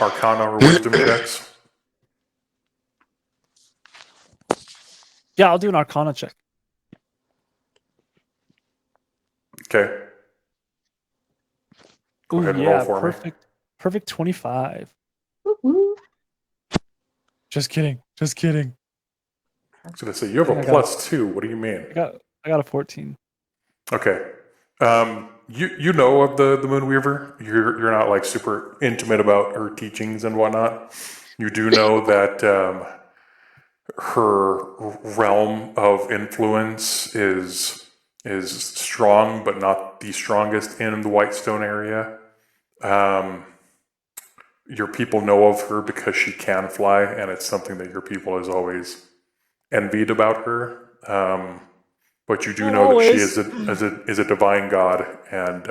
Arcana or Wisdom checks? Yeah, I'll do an Arcana check. Okay. Go Ooh, ahead and yeah, roll for me. perfect 25. Woo-hoo. Just kidding. I was going to say, you have a +2. What do you mean? I got a 14. Okay. You know of the Moonweaver. You're not like super intimate about her teachings and whatnot. You do know that her realm of influence is strong, but not the strongest in the Whitestone area. Your people know of her because she can fly, and it's something that your people has always envied about her. But you do know that she is a divine god, and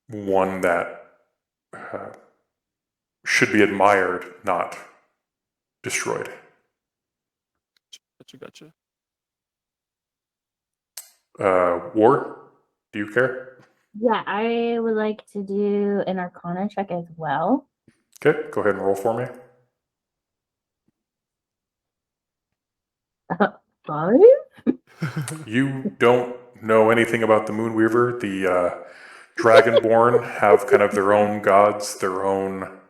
one that should be admired, not destroyed. Gotcha. Ward, do you care? Yeah, I would like to do an Arcana check as well. Okay, go ahead and roll for me. 5? You don't know anything about the Moonweaver. The Dragonborn have kind of their own gods, their own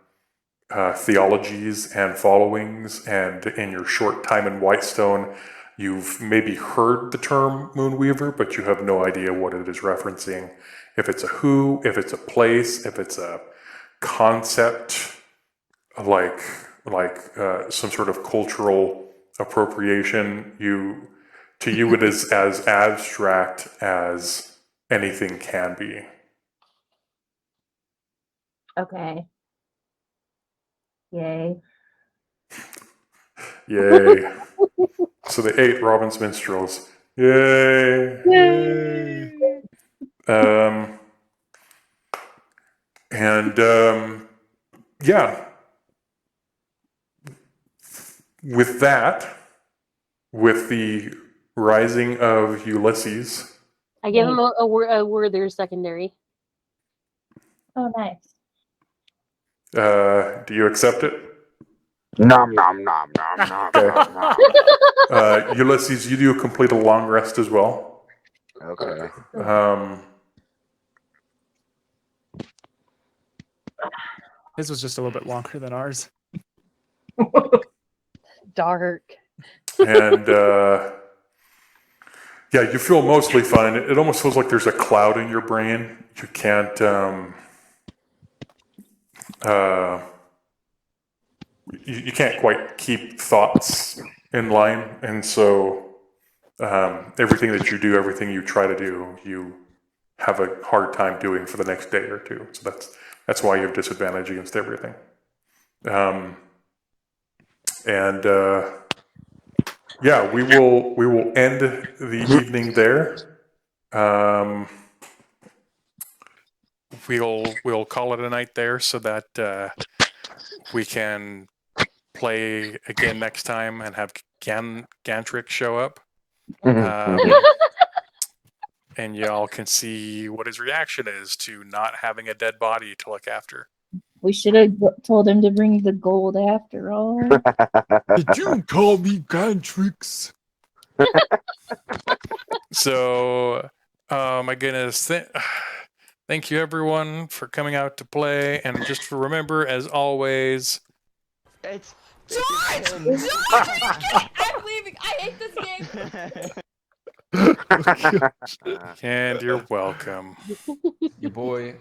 theologies and followings, and in your short time in Whitestone, you've maybe heard the term Moonweaver, but you have no idea what it is referencing. If it's a who, if it's a place, if it's a concept, like some sort of cultural appropriation, to you it is as abstract as anything can be. Okay. Yay. Yay. So the 8 Robin's Minstrels. Yay. Yay! Yeah. With that, with the rising of Ulysses, I give him a word there secondary. Oh, nice. do you accept it? Nom nom nom nom nom nom nom. Ulysses, you do complete a long rest as well. Okay. His was just a little bit longer than ours. Dark. And yeah, you feel mostly fine. It almost feels like there's a cloud in your brain. You can't you can't quite keep thoughts in line, and so everything that you do, everything you try to do, you have a hard time doing for the next day or two. So that's why you have disadvantage against everything. Yeah, we will end the evening there. We'll call it a night there so that we can play again next time and have Gantrick show up. And y'all can see what his reaction is to not having a dead body to look after. We should have told him to bring the gold after all. Did you call me Gantrix? So, my goodness, thank you everyone for coming out to play, and just to remember, as always, It's George! George! I'm leaving. I hate this game. and you're welcome. your boy